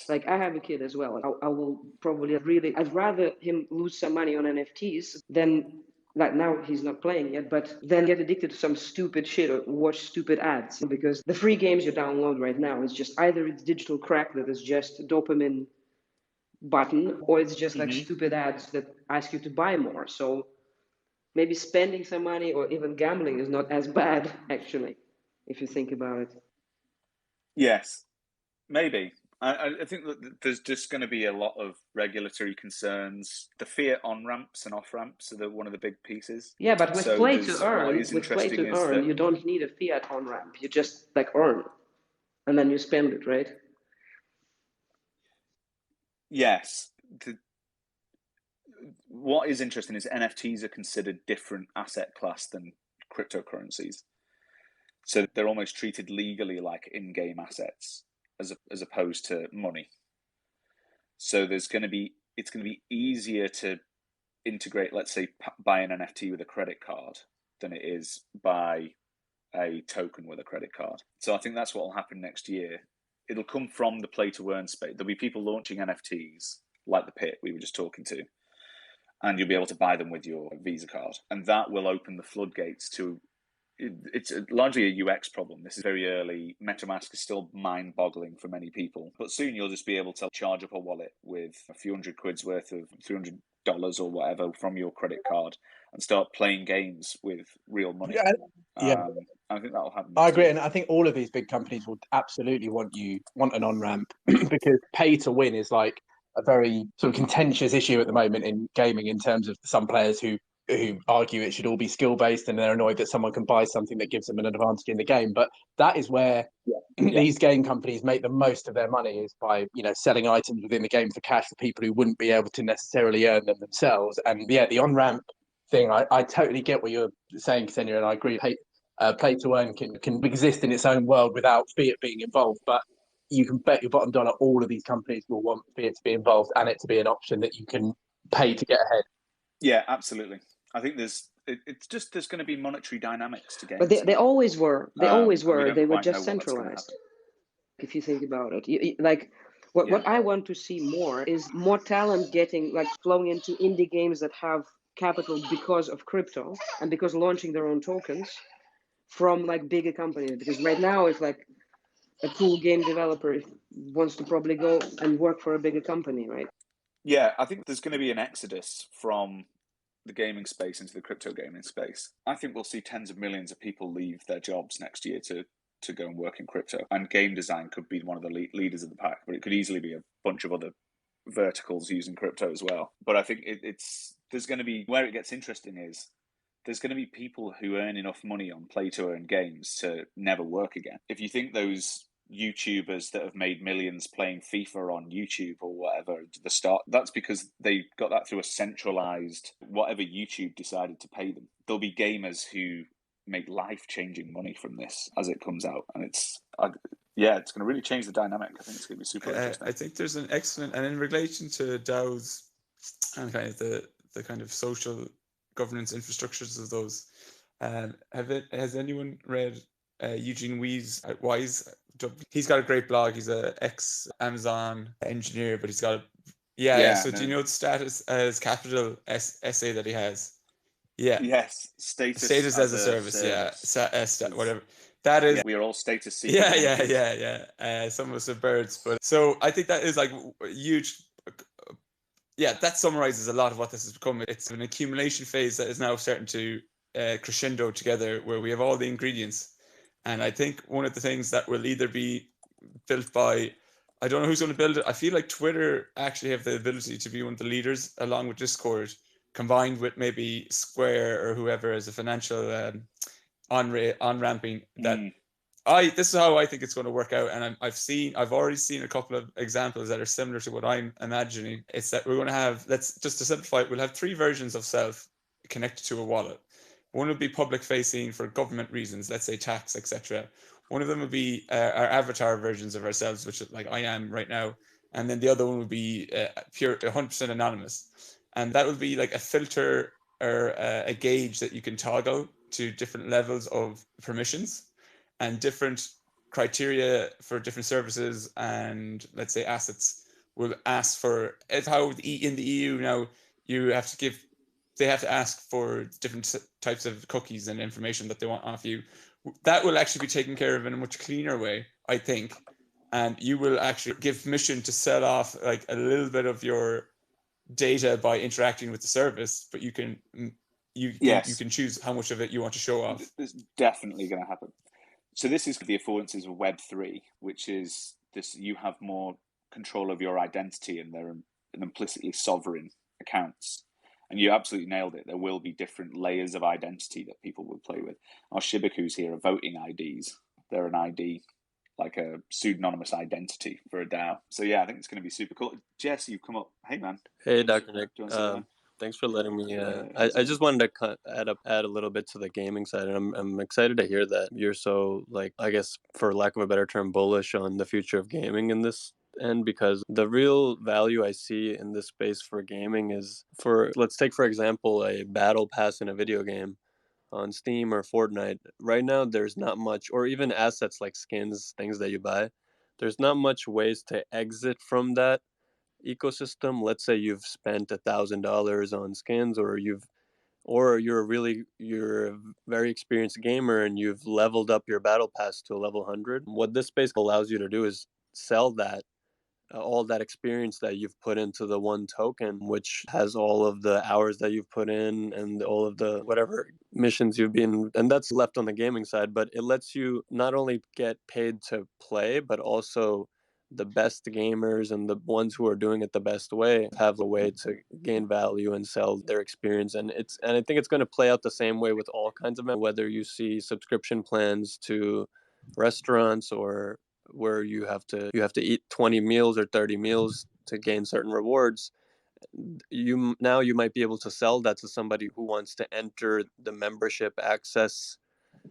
Speaker 2: like, I have a kid as well. I will probably I'd rather him lose some money on NFTs than, like, now he's not playing yet, but then get addicted to some stupid shit or watch stupid ads. Because the free games you download right now is just either it's digital crack that is just a dopamine button, or it's just like stupid ads that ask you to buy more. So maybe spending some money or even gambling is not as bad, actually, if you think about it.
Speaker 1: Yes, maybe. I think that there's just going to be a lot of regulatory concerns. The fiat on ramps and off ramps are one of the big pieces.
Speaker 2: Yeah, but with play to earn, you don't need a fiat on ramp. You just like earn, and then you spend it, right?
Speaker 1: Yes. What is interesting is NFTs are considered different asset class than cryptocurrencies. So they're almost treated legally like in-game assets as opposed to money. So it's going to be easier to integrate, let's say, buy an NFT with a credit card than it is buy a token with a credit card. So I think that's what will happen next year. It'll come from the play to earn space. There'll be people launching NFTs like the pit we were just talking to, and you'll be able to buy them with your Visa card. And that will open the floodgates to, it's largely a UX problem. This is very early. MetaMask is still mind-boggling for many people. But soon you'll just be able to charge up a wallet with a few $100 worth of $300 or whatever from your credit card and start playing games with real money.
Speaker 6: Yeah.
Speaker 1: I think that'll happen.
Speaker 6: I agree, and I think all of these big companies will absolutely want an on-ramp because pay to win is like a very sort of contentious issue at the moment in gaming, in terms of some players who argue it should all be skill-based, and they're annoyed that someone can buy something that gives them an advantage in the game. But that is where these game companies make the most of their money, is by selling items within the game for cash for people who wouldn't be able to necessarily earn them themselves. And yeah, the on-ramp thing, I totally get what you're saying, Ksenia, and I agree. Play to earn can exist in its own world without fiat being involved, but you can bet your bottom dollar all of these companies will want fiat to be involved and it to be an option that you can pay to get ahead.
Speaker 1: Yeah, absolutely. I think there's going to be monetary dynamics to games.
Speaker 2: But they always were. They always were. They were just
Speaker 1: centralized.
Speaker 2: centralized. If you think about it, what I want to see more is more talent getting flowing into indie games that have capital because of crypto and because launching their own tokens from bigger companies. Because right now, if a cool game developer wants to probably go and work for a bigger company, right?
Speaker 1: Yeah, I think there's going to be an exodus from the gaming space into the crypto gaming space. I think we'll see tens of millions of people leave their jobs next year to go and work in crypto. And game design could be one of the leaders of the pack, but it could easily be a bunch of other verticals using crypto as well. But I think there's going to be, where it gets interesting is there's going to be people who earn enough money on play to earn games to never work again. If you think those YouTubers that have made millions playing FIFA on YouTube or whatever at the start, that's because they got that through a centralized, whatever YouTube decided to pay them. There'll be gamers who make life-changing money from this as it comes out, and it's going to really change the dynamic. I think it's going to be super interesting.
Speaker 3: I think there's an excellent, and in relation to DAOs and kind of the kind of social governance infrastructures of those, has anyone read Eugene Wise? He's got a great blog. He's a ex-Amazon engineer, but he's got So do you know the status as capital essay that he has? Yeah.
Speaker 1: Yes. Status
Speaker 3: as a service. Whatever. That is.
Speaker 1: Yeah, we are all status seekers.
Speaker 3: Yeah. Some of us are birds, but so I think that is huge. Yeah, that summarizes a lot of what this has become. It's an accumulation phase that is now starting to crescendo together, where we have all the ingredients. And I think one of the things that will either be built by, I don't know who's going to build it. I feel like Twitter actually have the ability to be one of the leaders, along with Discord, combined with maybe Square or whoever as a financial on-ramping. This is how I think it's going to work out. And I've already seen a couple of examples that are similar to what I'm imagining. It's that we're going to have, just to simplify it, we'll have 3 versions of self connected to a wallet. One would be public facing for government reasons, let's say tax, etc. One of them would be our avatar versions of ourselves, which I am right now. And then the other one would be pure 100% anonymous. And that would be a filter or a gauge that you can toggle to different levels of permissions and different criteria for different services and, let's say, assets will ask for. It's how in the EU now they have to ask for different types of cookies and information that they want off you. That will actually be taken care of in a much cleaner way, I think. And you will actually give permission to sell off a little bit of your data by interacting with the service, but you can choose how much of it you want to show off.
Speaker 1: It's definitely going to happen. So this is the affordances of Web3, which is this: you have more control of your identity, and they're implicitly sovereign accounts. And you absolutely nailed it. There will be different layers of identity that people will play with. Our Shibakus here are voting IDs. They're an ID, like a pseudonymous identity for a DAO. So yeah, I think it's going to be super cool. Jess, you've come up. Hey man.
Speaker 9: Hey Dr. Nick. Thanks for letting me. I just wanted to add a little bit to the gaming side, and I'm excited to hear that you're so, I guess, for lack of a better term, bullish on the future of gaming in this end, because the real value I see in this space for gaming is let's take for example a battle pass in a video game on Steam or Fortnite. Right now, there's not much, or even assets like skins, things that you buy. There's not much ways to exit from that ecosystem. Let's say you've spent $1,000 on skins, or you're a very experienced gamer and you've leveled up your battle pass to a level 100. What this space allows you to do is sell that all that experience that you've put into the one token, which has all of the hours that you've put in and all of the whatever missions you've been, and that's left on the gaming side. But it lets you not only get paid to play, but also the best gamers and the ones who are doing it the best way have a way to gain value and sell their experience. And I think it's going to play out the same way with all kinds of, whether you see subscription plans to restaurants, or where you have to eat 20 meals or 30 meals to gain certain rewards. You might be able to sell that to somebody who wants to enter the membership access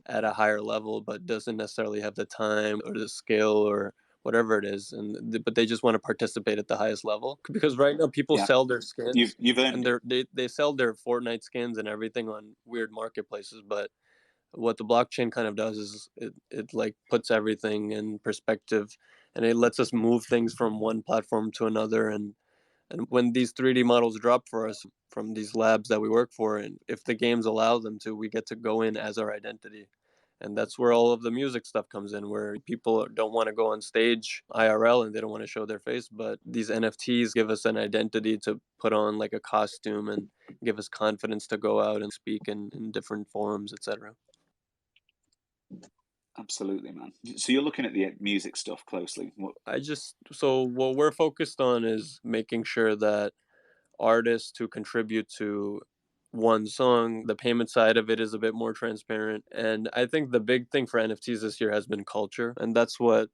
Speaker 9: at a higher level, but doesn't necessarily have the time or the skill or whatever it is, but they just want to participate at the highest level. Because right now people sell their skins,
Speaker 1: you've earned
Speaker 9: and they sell their Fortnite skins and everything on weird marketplaces. But what the blockchain kind of does is it like puts everything in perspective, and it lets us move things from one platform to another. And when these 3D models drop for us from these labs that we work for, and if the games allow them to, we get to go in as our identity. And that's where all of the music stuff comes in, where people don't want to go on stage IRL and they don't want to show their face, but these NFTs give us an identity to put on like a costume and give us confidence to go out and speak in different forums, etc.
Speaker 1: Absolutely, man. So you're looking at the music stuff closely.
Speaker 9: So what we're focused on is making sure that artists who contribute to one song, the payment side of it is a bit more transparent. And I think the big thing for NFTs this year has been culture, and that's what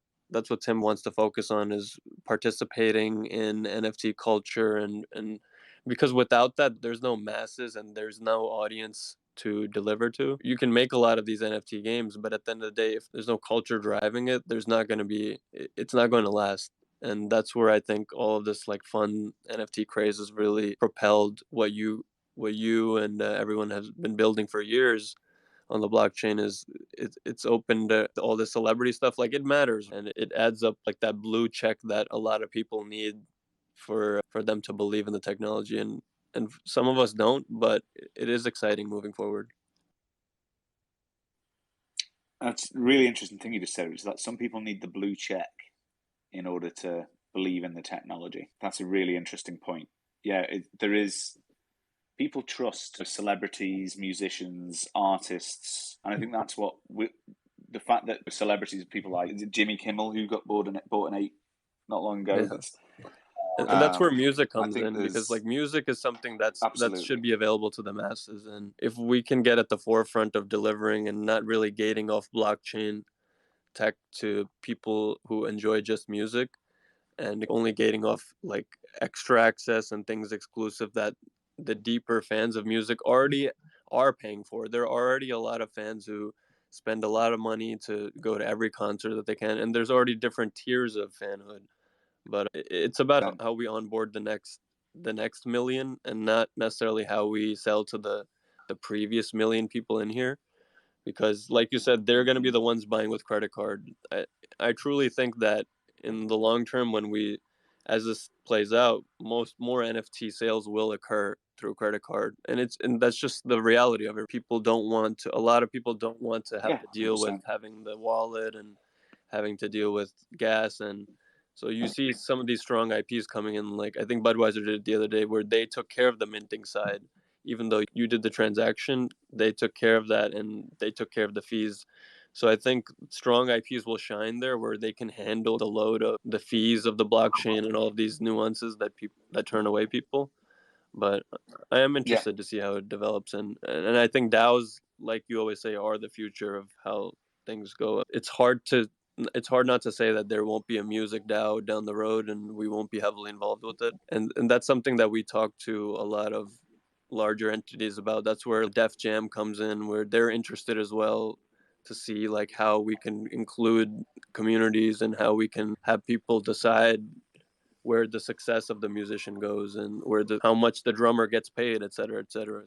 Speaker 9: Tim wants to focus on, is participating in NFT culture. And because without that, there's no masses and there's no audience to deliver to. You can make a lot of these NFT games, but at the end of the day, if there's no culture driving it, it's not going to last. And that's where I think all of this like fun NFT craze has really propelled what you and everyone has been building for years on the blockchain. Is it's open to all the celebrity stuff. Like, it matters, and it adds up like that blue check that a lot of people need for them to believe in the technology. And some of us don't, but it is exciting moving forward.
Speaker 1: That's a really interesting thing you just said, is that some people need the blue check in order to believe in the technology. That's a really interesting point. Yeah, there is, people trust celebrities, musicians, artists, and I think that's what the fact that celebrities, people like, is it Jimmy Kimmel who got bought an ape not long ago?
Speaker 9: Yeah. And that's where music comes in, because like music is something that should be available to the masses. And if we can get at the forefront of delivering and not really gating off blockchain tech to people who enjoy just music, and only gating off like extra access and things exclusive that the deeper fans of music already are paying for. There are already a lot of fans who spend a lot of money to go to every concert that they can, and there's already different tiers of fanhood. But it's about how we onboard the next million, and not necessarily how we sell to the previous million people in here. Because like you said, they're going to be the ones buying with credit card. I truly think that in the long term, as this plays out, more NFT sales will occur through credit card, and that's just the reality of it. A lot of people don't want to have to deal
Speaker 1: 100%.
Speaker 9: with having the wallet and having to deal with gas. And so you see some of these strong IPs coming in, like I think Budweiser did the other day, where they took care of the minting side. Even though you did the transaction, they took care of that, and they took care of the fees. So I think strong IPs will shine there, where they can handle the load of the fees of the blockchain and all of these nuances that turn away people. But I am interested to see how it develops, and I think DAOs, like you always say, are the future of how things go. It's hard not to say that there won't be a music DAO down the road, and we won't be heavily involved with it. And that's something that we talk to a lot of larger entities about. That's where Def Jam comes in, where they're interested as well, to see like how we can include communities and how we can have people decide where the success of the musician goes, and how much the drummer gets paid, et cetera, et cetera.